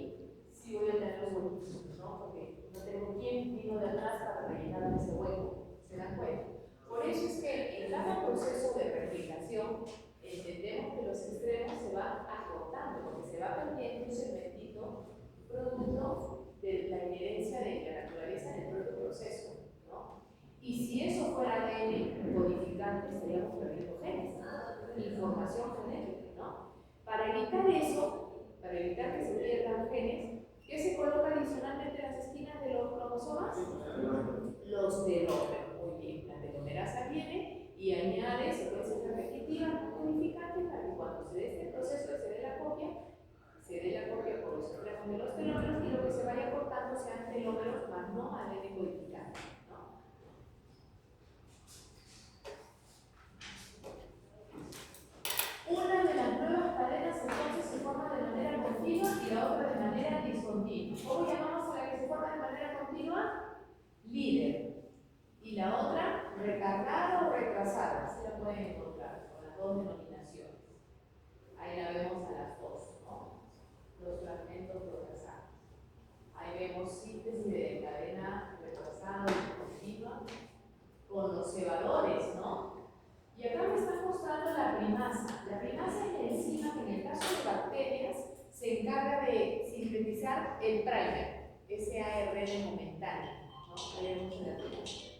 Speaker 1: sí voy a tener los huecos, ¿no? Porque no tengo quien vino de atrás para rellenar ese hueco. ¿Se dan cuenta? Por eso es que en cada proceso de replicación entendemos que los extremos se van acortando, porque se va perdiendo un segmentito producto de la inherencia de la naturaleza en el propio proceso, ¿no? Y si eso fuera ADN codificante, estaríamos perdiendo genes, información genética, ¿no? Para evitar eso, para evitar que se pierdan genes, ¿qué se coloca adicionalmente en las esquinas de los cromosomas? Los telómeros. Muy bien, la telomerasa viene y añade secuencias repetitivas codificantes para que cuando se dé este proceso se dé la copia por los extremos de los telómeros y lo que se vaya cortando sean telómeros más no ADN codificante, ¿no? Una de las nuevas cadenas entonces se forma de manera continua y la otra de manera discontinua. ¿Cómo llamamos a la que se forma de manera continua? Líder. Y la otra, recargada o retrasada. Así la pueden encontrar con las dos denominaciones. Ahí la ya vemos a las dos, ¿no? Los fragmentos retrasados. Ahí vemos síntesis de cadena retrasada y continua con los cebadores, ¿no? Y acá me están mostrando la primasa. La primasa es la enzima que en el caso de bacterias se encarga de sintetizar el primer, ese ARN momentáneo, ¿no? Ahí vemos la primasa.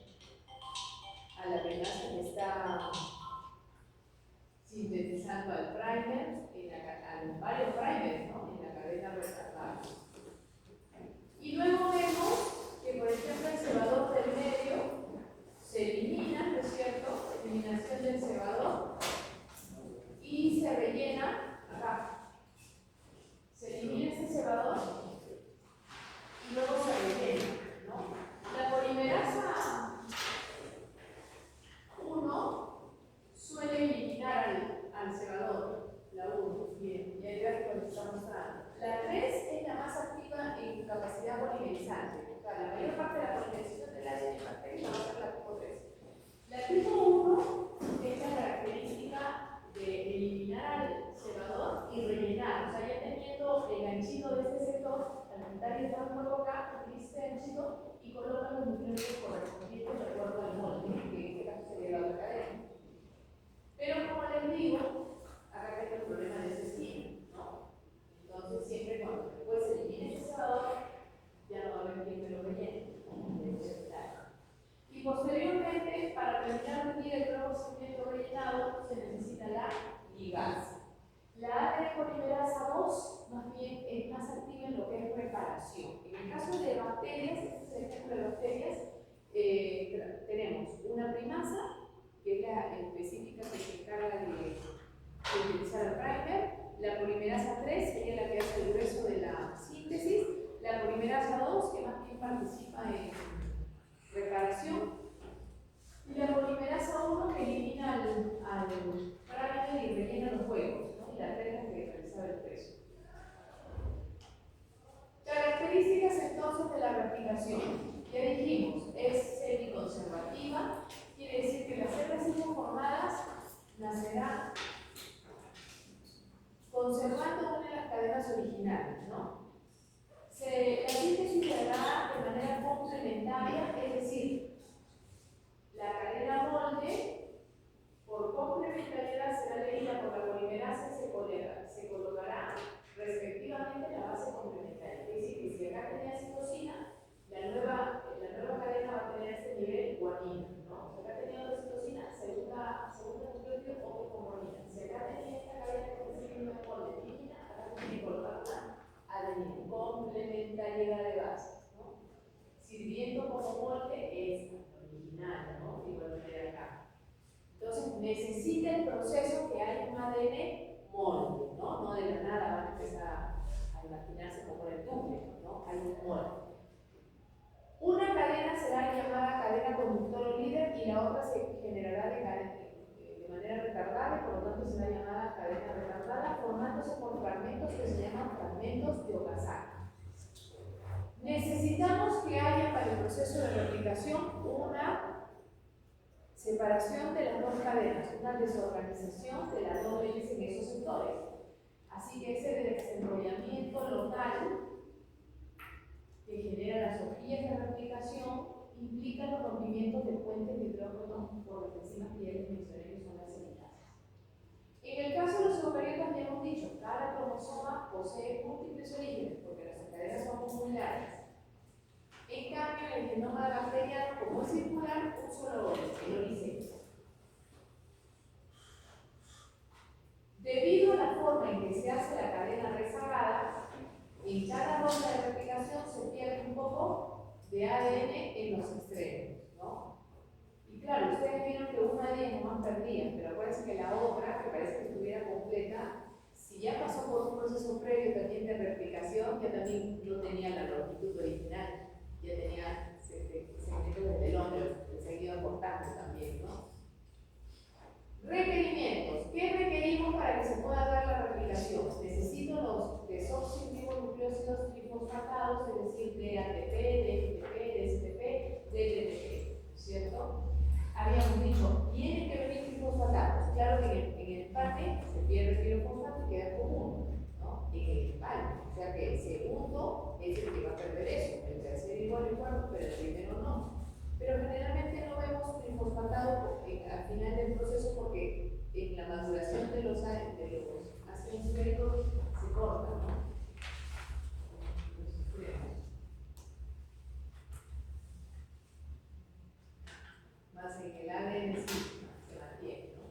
Speaker 1: A la primasa que está sintetizando al primer, a los varios primers, ¿no? En la cadena retardada. Y luego vemos que, por ejemplo, el cebador del medio se elimina, ¿no es cierto? Eliminación del cebador y se rellena acá. Se elimina ese cebador y luego se rellena, ¿no? La polimerasa 1 suele eliminar al cebador, la 1, bien, y el gráfico lo está mostrando. La 3 es la más activa en capacidad polimerizante. O sea, la mayor parte de la polimerización del ADN en bacterias va a ser la tipo 3. La tipo 1 es la característica de eliminar al cebador y rellenar. O sea, ya teniendo el ganchito de este sector, al quitar y dejarlo acá, utiliza este ganchito y coloca los nutrientes correspondientes de acuerdo al molde, que en este caso sería la otra cadena. Pero como les digo, acá tengo el problema de ese esquina, ¿no? Entonces, siempre cuando después se elimine ese cebador, ya no va a haber quien me lo rellene. Y posteriormente, para terminar de el nuevo segmento rellenado, se necesita la ligasa. La ADN polimerasa 2, más bien, es más activa en lo que es reparación. En el caso de bacterias, este es el ejemplo de bacterias, tenemos una primasa, que es la específica que se encarga de utilizar el primer, la polimerasa 3, que es la que hace el grueso de la síntesis, la polimerasa 2, que más bien participa en reparación, y la polimerasa 1 que elimina al primer y rellena los huecos, ¿no? Y la 3 la que realizaba el peso. Características entonces de la replicación. Ya dijimos, es semiconservativa, quiere decir que las células formadas nacerán conservando una de las cadenas originales, ¿no? La síntesis se hará de manera complementaria, es decir, la cadena molde, por complementariedad, será leída por la polimerasa y se colocará respectivamente en la base complementaria. Es decir, que si acá tenía citosina, la nueva cadena va a tener este nivel guanina, ¿no? Si acá tenía oxitocina, segunda nucleótido, otro con guanina. Si acá tenía esta cadena que está sirviendo de molde líquida, acá tiene que colocar una adenina, complementariedad de bases, ¿no? Sirviendo como molde esta original, ¿no? Igual de acá. Entonces necesita el proceso que haya un ADN molde, ¿no? No de la nada van a empezar a imaginarse como el túnel, ¿no? Hay un molde. Una cadena será llamada cadena conductor o líder y la otra se generará de manera retardada y por lo tanto será llamada cadena retardada, formándose por fragmentos que se llaman fragmentos de Okazaki. Necesitamos que haya para el proceso de replicación una separación de las dos cadenas, una desorganización de las dos leyes en esos sectores. Así que ese desenrollamiento local que genera las horquillas de replicación implica los rompimientos de puentes de hidrógeno por las enzimas que ya les mencioné, que son las semitasas. En el caso de los eucariotas ya hemos dicho, cada cromosoma posee múltiples orígenes porque las cadenas son muy largas. En cambio, en el genoma bacteriano, como es circular, un solo origen, el origen. Debido a la forma en que se hace la cadena rezagada, en cada ronda de replicación se pierde un poco de ADN en los extremos, ¿no? Y claro, ustedes vieron que una ADN más perdida, pero acuérdense que la otra, que parece que estuviera completa, si ya pasó por un proceso previo también de replicación, ya también no tenía la longitud original, ya tenía segmentos de telómeros que se han ido cortando también, ¿no? Requerimientos. ¿Qué requerimos para que se pueda dar la replicación? Necesito los desoxirribonucleósidos trifosfatados, es decir, DATP, DFTP, DSTP, DTTP, ¿cierto? Habíamos dicho, tienen que venir trifosfatados. Claro que en el empate se pierde el pirofosfato y queda del primero no. Pero generalmente no vemos trifosfatado al final del proceso porque en la maduración de los ácidos ibéricos se corta, ¿no? Más en el ADN sí se mantiene, ¿no?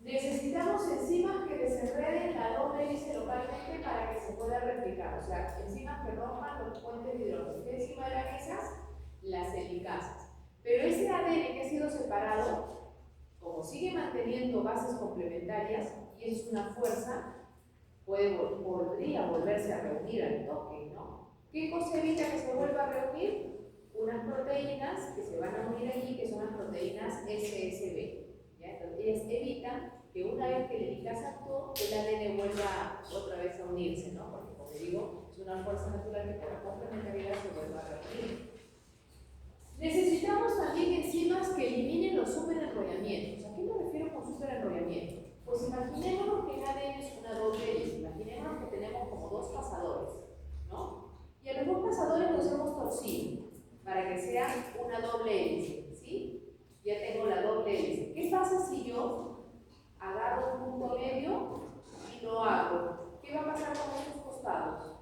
Speaker 1: Necesitamos enzimas que desenreden la doble hélice localmente para que se pueda replicar, o sea, enzimas que rompan los puentes de hidrógeno. ¿Qué enzima eran esas? Las helicasas. Pero ese ADN que ha sido separado, como sigue manteniendo bases complementarias y es una fuerza, podría volverse a reunir al toque, ¿no? ¿Qué cosa evita que se vuelva a reunir? Unas proteínas que se van a unir allí, que son las proteínas SSB. ¿Ya? Entonces, ellas evitan que una vez que la helicasa actuó, el ADN vuelva otra vez a unirse, ¿no? Porque, como digo, es una fuerza natural que por la complementariedad se vuelva a reunir. Necesitamos también enzimas que eliminen los superenrollamientos. ¿A qué me refiero con superenrollamiento? Pues imaginémonos que el ADN es una doble hélice, imaginémonos que tenemos como dos pasadores, ¿no? Y a los dos pasadores los hemos torcido para que sea una doble hélice, ¿sí? Ya tengo la doble hélice. ¿Qué pasa si yo agarro un punto medio y lo hago? ¿Qué va a pasar con estos costados?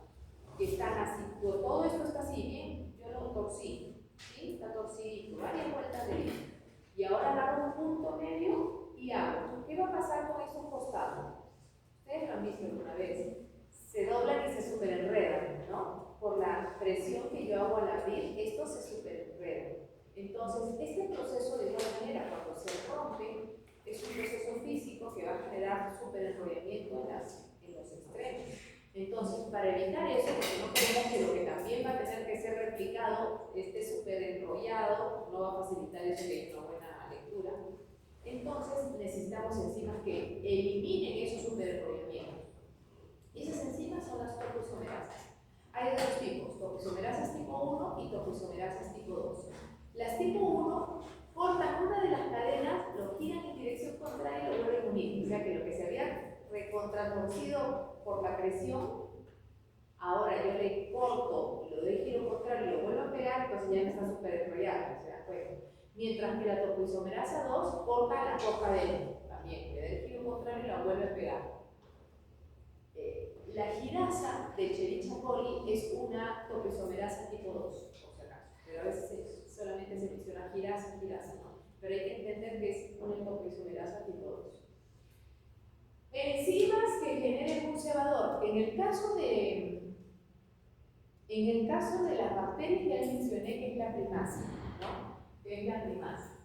Speaker 1: Que están así, todo esto está así, ¿bien? Yo lo torcí. ¿Sí? Está torcido, varias vueltas de él. Y ahora agarro un punto medio y hago. ¿Qué va a pasar con esos costados? Ustedes lo han visto alguna vez. Se doblan y se superenredan, ¿no? Por la presión que yo hago al abrir, esto se superenreda. Entonces, este proceso de igual manera, cuando se rompe, es un proceso físico que va a generar superenrollamiento en los extremos. Entonces, para evitar eso, porque no queremos que lo que también va a tener que ser replicado esté súper enrollado, no va a facilitar eso de una buena lectura, entonces necesitamos enzimas que eliminen esos súper enrollamientos. Esas enzimas son las topoisomerasas. Hay dos tipos, topoisomerasas tipo 1 y topoisomerasas tipo 2. Las tipo 1 cortan una de las cadenas, lo giran en dirección contraria y lo vuelven a unir. O sea que lo que se había recontratorcido por la presión, ahora yo le corto, lo doy giro contrario y lo vuelvo a pegar, pues ya no está súper enrollado, ¿se dan cuenta? Mientras que la topoisomerasa 2 corta la copa dentro, también, le da el giro contrario y la vuelve a pegar. La girasa de Escherichia coli es una topoisomerasa tipo 2, por si acaso, pero a veces solamente se menciona girasa, ¿no? Pero hay que entender que es una topoisomerasa tipo 2. Enzimas que generen un cebador. En el caso de las bacterias ya les mencioné que es la primasa, ¿no? Que es la primasa.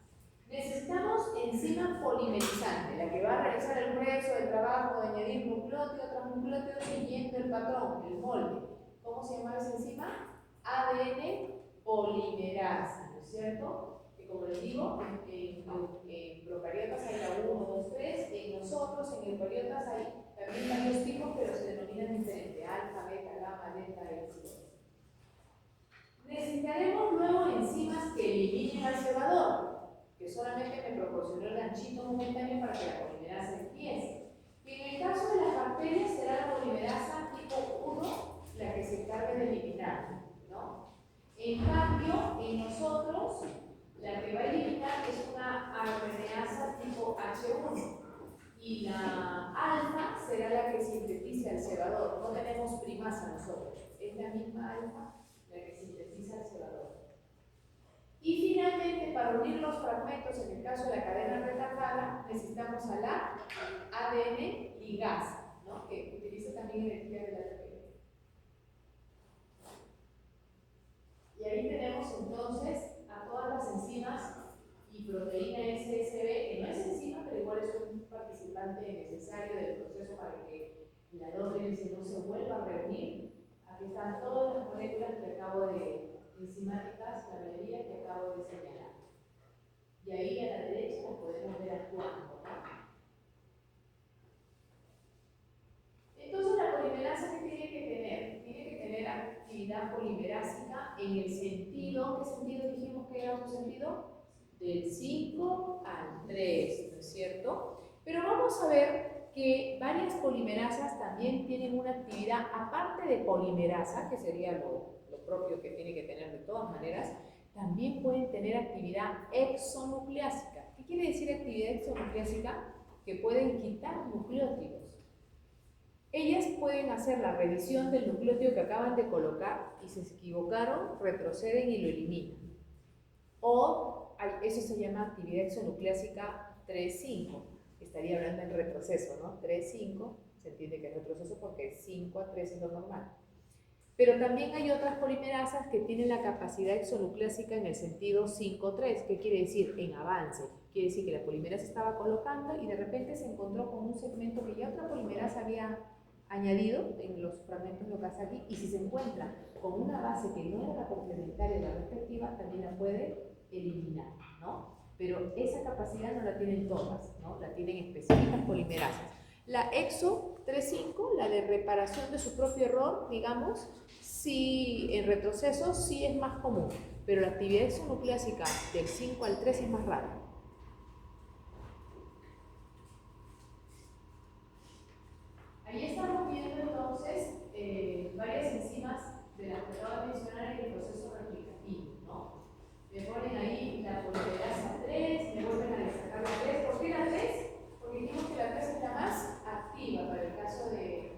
Speaker 1: Necesitamos enzima polimerizante, la que va a realizar el grueso del trabajo de añadir nucleótido tras nucleótido siguiendo el patrón, el molde. ¿Cómo se llama esa enzima? ADN polimerasa, ¿no es cierto? Que como les digo, en procariotas hay la 1, 2, 3, en nosotros, en eucariotas hay también varios tipos, pero se denominan diferente: alfa, beta, gamma, delta, epsilon. Necesitaremos luego enzimas que eliminen al cebador, que solamente me proporcionó el ganchito momentáneo para que la polimerasa empiece. Y en el caso de las bacterias será la polimerasa tipo 1 la que se encargue de eliminar, ¿no? En cambio, en nosotros, la que va a eliminar es una RNasa tipo H1 y la alfa será la que sintetiza el cebador. No tenemos primasa nosotros, es la misma alfa la que sintetiza el cebador. Y finalmente, para unir los fragmentos, en el caso de la cadena retardada, necesitamos a la ADN ligasa, ¿no? Que utiliza también energía de la ATP. Y ahí tenemos entonces a todas las enzimas y proteína SSB, que no es enzima, pero igual es un participante necesario del proceso para que la doble hélice no se vuelva a reunir. Aquí están todas las moléculas que acabo de enzimáticas, la mayoría que acabo de señalar. Y ahí a la derecha las podemos ver actuando, ¿no? Entonces la polimerasa, ¿qué tiene que tener? Tiene que tener actividad polimerásica en el sentido, ¿qué sentido dijimos que era su sentido? Del 5 al 3, ¿no es cierto? Pero vamos a ver que varias polimerasas también tienen una actividad aparte de polimerasa, que sería lo propio que tiene que tener de todas maneras, también pueden tener actividad exonucleásica. ¿Qué quiere decir actividad exonucleásica? Que pueden quitar nucleótidos. Ellas pueden hacer la revisión del nucleótido que acaban de colocar y si se equivocaron, retroceden y lo eliminan. O eso se llama actividad exonucleásica 3,5. Estaría hablando en retroceso, ¿no? 3,5, se entiende que es retroceso porque 5 a 3 es lo normal. Pero también hay otras polimerasas que tienen la capacidad exonucleásica en el sentido 5,3. ¿Qué quiere decir? En avance. Quiere decir que la polimerasa estaba colocando y de repente se encontró con un segmento que ya otra polimerasa había añadido en los fragmentos de Okazaki, y si se encuentra con una base que no era la complementaria de la respectiva, también la puede eliminar, ¿no? Pero esa capacidad no la tienen todas, ¿no? La tienen específicas polimerasas. La EXO 3,5, la de reparación de su propio error, digamos, sí, en retroceso sí es más común, pero la actividad exonucleásica del 5 al 3 es más rara. Ahí estamos viendo entonces varias enzimas de las que acabo de mencionar en el proceso replicativo, ¿no? Me ponen ahí la polimerasa 3, me vuelven a destacar la 3. ¿Por qué la 3? Porque dijimos que la 3 es la más activa para el caso de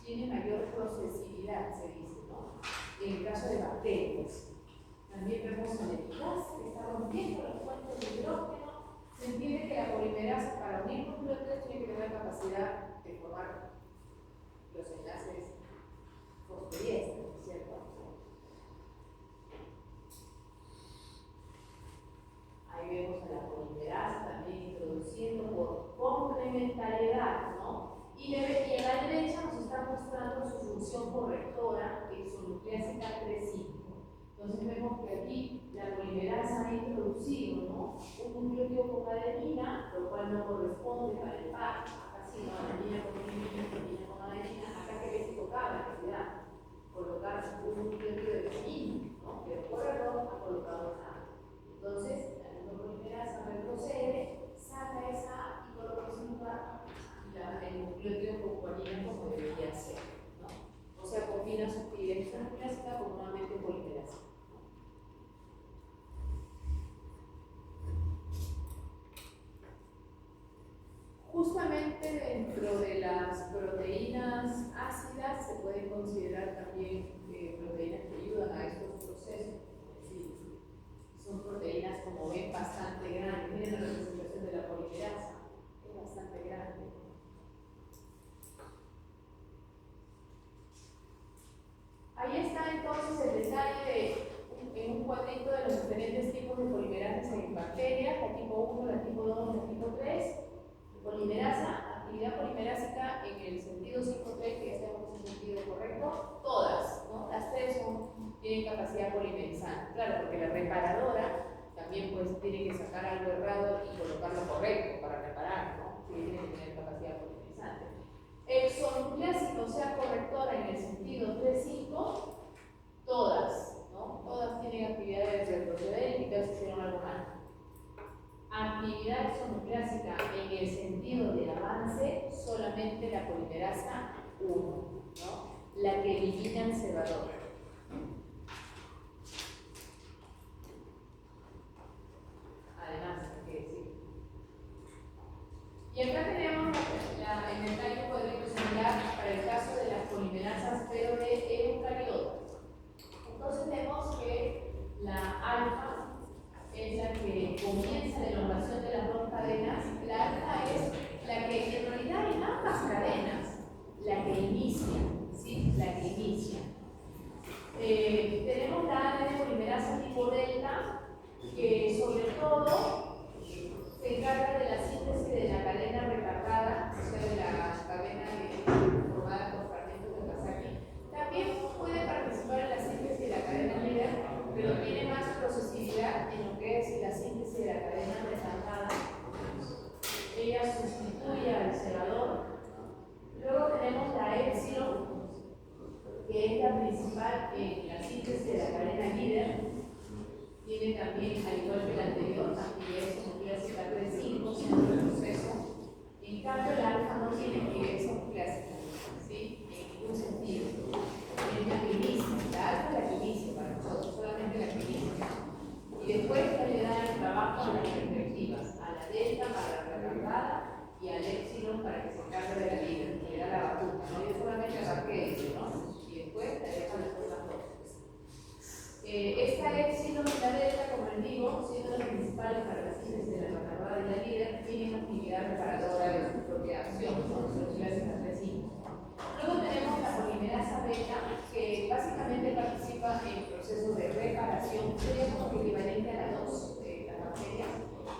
Speaker 1: tiene mayor procesividad, se dice, ¿no? En el caso de bacterias. También vemos el eficaz que está rompiendo los puentes de hidrógeno. Se entiende que la polimerasa para unir nucleótidos tiene que tener la capacidad de formar los enlaces fosfodiésteres, ¿cierto? Ahí vemos a la polimerasa también introduciendo por complementariedad, ¿no? Y a la derecha nos está mostrando su función correctora exonucleásica 3,5. Entonces vemos que aquí la polimerasa ha introducido, ¿no?, un nucleótido con adenina, lo cual no corresponde para el par. Acá sí, no, adenina con adenina, acá que se tocaba en realidad colocar un nucleótido de adenina, ¿no?, pero por error ha colocado nada. Entonces la polimerasa retrocede, saca esa y coloca en su lugar el nucleótido con guanina como debería ser, ¿no? O sea, combina su actividad exonucleásica con nuevamente polimerasa. Justamente dentro de las proteínas ácidas se pueden considerar también proteínas que ayudan a estos procesos. Es decir, son proteínas, como ven, bastante grandes. Miren la representación de la polimerasa, es bastante grande. Ahí está entonces el detalle en un cuadrito de los diferentes tipos de polimerasas en bacterias, la tipo 1, la tipo 2, la tipo 3. Polimerasa, actividad polimerásica en el sentido 5,3, que ya sabemos que es el sentido correcto, todas, ¿no? Las tres tienen capacidad polimerizante. Claro, porque la reparadora también pues tiene que sacar algo errado y colocarlo correcto para reparar, ¿no? Sí, tiene que tener capacidad polimerizante. Exonucleásica, o sea, correctora en el sentido 3,5, todas, ¿no? Todas tienen actividades de retroceder y todas hicieron algo mal. Actividad exonucleásica en el sentido de avance, solamente la polimerasa 1, ¿no?, la que elimina el cebador. Además, hay que decir. Y acá tenemos en el tallo cuadrito similar para el caso de las polimerasas, pero de eucariotas. Entonces vemos que la alfa es la que comienza la elongación de las dos cadenas. La alfa es la que en realidad en ambas cadenas, la que inicia, ¿sí? La que inicia. Tenemos la ADN polimerasa tipo delta, que sobre todo se encarga de la síntesis de la cadena retardada, o sea, de la cadena formada por fragmentos de Okazaki. También puede participar en la síntesis de la cadena líder, pero tiene más procesividad en lo que es la síntesis de la cadena retardada. Ella sustituye al cebador. Luego tenemos la epsilon, que es la principal en la síntesis de la cadena líder. Tiene también, al igual que la anterior, actividad Esta épsilon y la delta, como les digo, siendo las principales para la síntesis de la retardada y la líder, tienen actividad reparadora de su propia acción, son los diversos resinos. Luego tenemos la polimerasa beta, que básicamente participa en procesos de reparación, sería como equivalente a la 2 de las bacterias.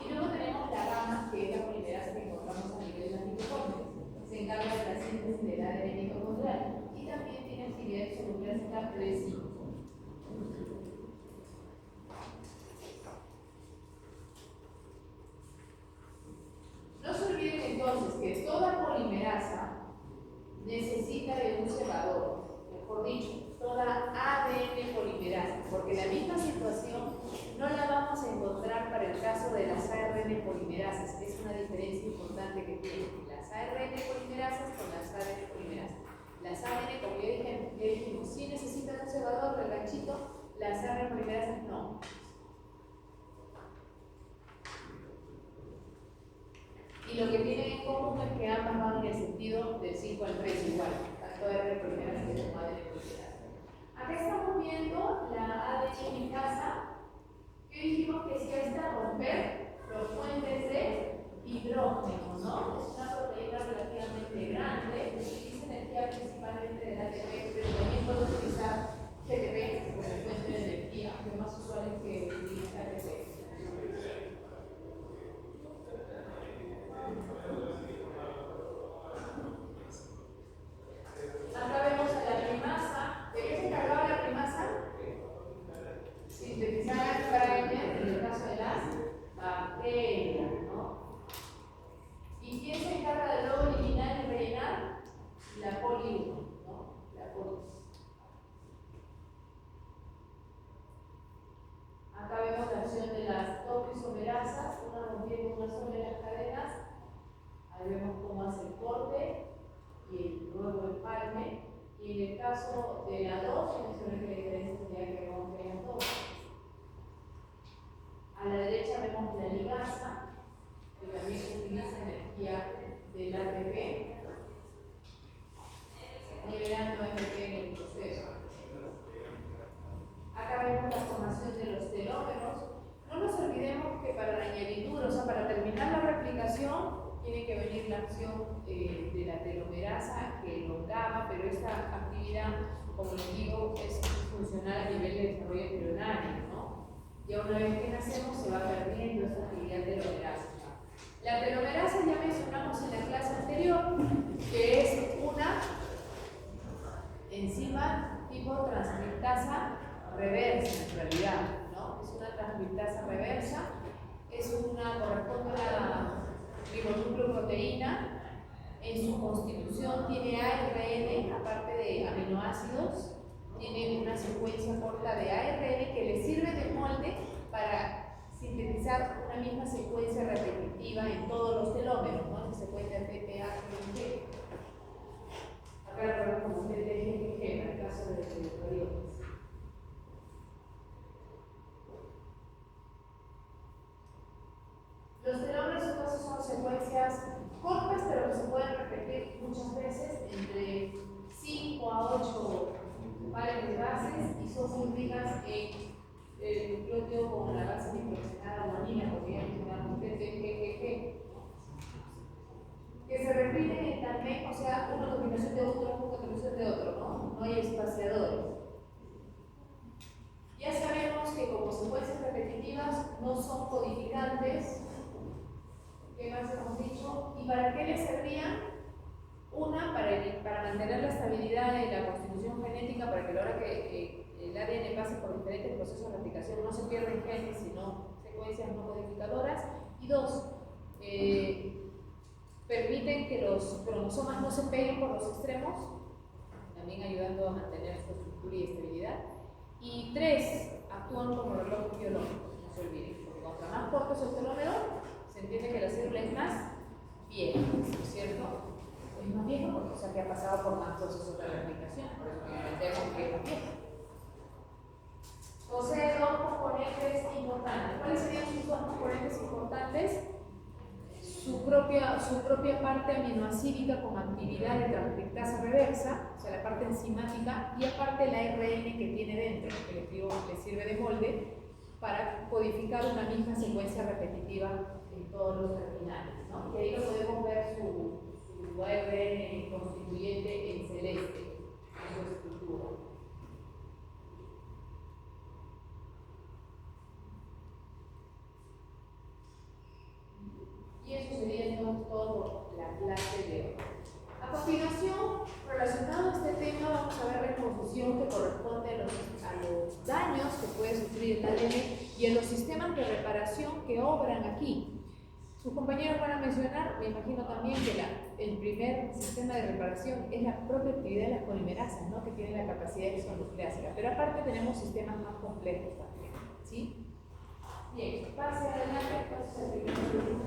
Speaker 1: Y luego tenemos la gamma, que es la polimerasa que encontramos a nivel de las mitocondrias. Se encarga de la síntesis del ADN mitocondrial y también tiene actividad isonucleásica reversible. No se olviden entonces que toda polimerasa necesita de un cebador, mejor dicho, toda ADN polimerasa, porque la misma situación no la vamos a encontrar para el caso de las ARN polimerasas. Es una diferencia importante que tienen las ARN polimerasas con las ADN polimerasas. Las ADN, como ya dijimos, sí necesitan un cebador del ganchito, las ARN polimerasas no. Y lo que tienen en común es que ambas van en el sentido del 5 al 3 igual, tanto ARN polimerasa como ADN polimerasa. Acá estamos viendo la ADN linkasa, que dijimos que si está romper los puentes de hidrógeno, ¿no? Es una proteína relativamente grande, utiliza energía principalmente del ATP, pero también puede utilizar GTP como fuente de energía, aunque más usual es que utilice ATP. Acá vemos a la primasa. ¿De qué se encargaba la primasa? Sintetizar primer, en el caso de las bacterias, ¿no? ¿Y quién se encarga de luego eliminar y rellenar? La poli 1, ¿no? La poli. Acá vemos la acción de las topoisomerasas, una rompiendo una sola de las cadenas. Ahí vemos cómo hace el corte y luego el palme. Y en el caso de la 2, mencioné que la diferencia sería que vemos que hay dos. A la derecha vemos la ligasa, que también utiliza energía del ATP, liberando ATP en el proceso. Acá vemos la formación de los telómeros. No nos olvidemos que para la añadidura, o sea, para terminar la replicación, tiene que venir la acción de la telomerasa que elongaba, pero esta actividad, como les digo, es funcional a nivel de desarrollo embrionario, ¿no? Ya una vez que nacemos se va perdiendo esta actividad telomerasa. La telomerasa ya mencionamos en la clase anterior, que es una enzima tipo transcriptasa reversa en realidad, ¿no? Es una transcriptasa reversa, corresponde a la ribonucleoproteína. En su constitución tiene ARN, aparte de aminoácidos, tiene una secuencia corta de ARN que le sirve de molde para sintetizar una misma secuencia repetitiva en todos los telómeros, ¿no? Esa secuencia TPA-GG. Acá lo vemos como TTGG en el caso de los eucariotas. Los telómeros entonces son secuencias cortas, pero que se pueden repetir muchas veces, entre 5 a 8 pares de bases, y son muy ricas en el nucleótido con la base nitrogenada guanina, porque ya mencionamos TTGG, que se repiten en también, o sea, una combinación de otro, una combinación de otro, ¿no? No hay espaciadores. Ya sabemos que como secuencias repetitivas no son codificantes. ¿Qué más hemos dicho? ¿Y para qué les servían? Una, para mantener la estabilidad de la constitución genética, para que a la hora que el ADN pase por diferentes procesos de replicación no se pierdan genes, sino secuencias no codificadoras. Y dos, permiten que los cromosomas no se peguen por los extremos, también ayudando a mantener su estructura y estabilidad. Y tres, actúan como relojes biológicos, no se olviden, porque cuanto más corto es el telómero, se entiende que la célula es más vieja, ¿no es cierto? Es más vieja porque, o sea, que ha pasado por más procesos de replicación, por eso entendemos que es más vieja. Posee dos componentes importantes. ¿Cuáles serían sus dos componentes importantes? su propia parte aminoacídica con actividad de transcriptasa reversa, o sea, la parte enzimática, y aparte la ARN que tiene dentro, que le sirve de molde para codificar una misma secuencia repetitiva en todos los terminales, ¿no? Y ahí lo podemos ver su ARN constituyente en celeste, en su estructura. Y eso sería entonces todo la clase de hoy. A continuación, relacionado a este tema, vamos a ver la exposición que corresponde a los daños que puede sufrir el ADN y a los sistemas de reparación que obran aquí. Sus compañeros van a mencionar, me imagino también, que el primer sistema de reparación es la propia actividad de las polimerasas, ¿no? Que tienen la capacidad de isonucleásica. Pero aparte tenemos sistemas más complejos también, ¿sí? Bien, pase adelante, entonces el primer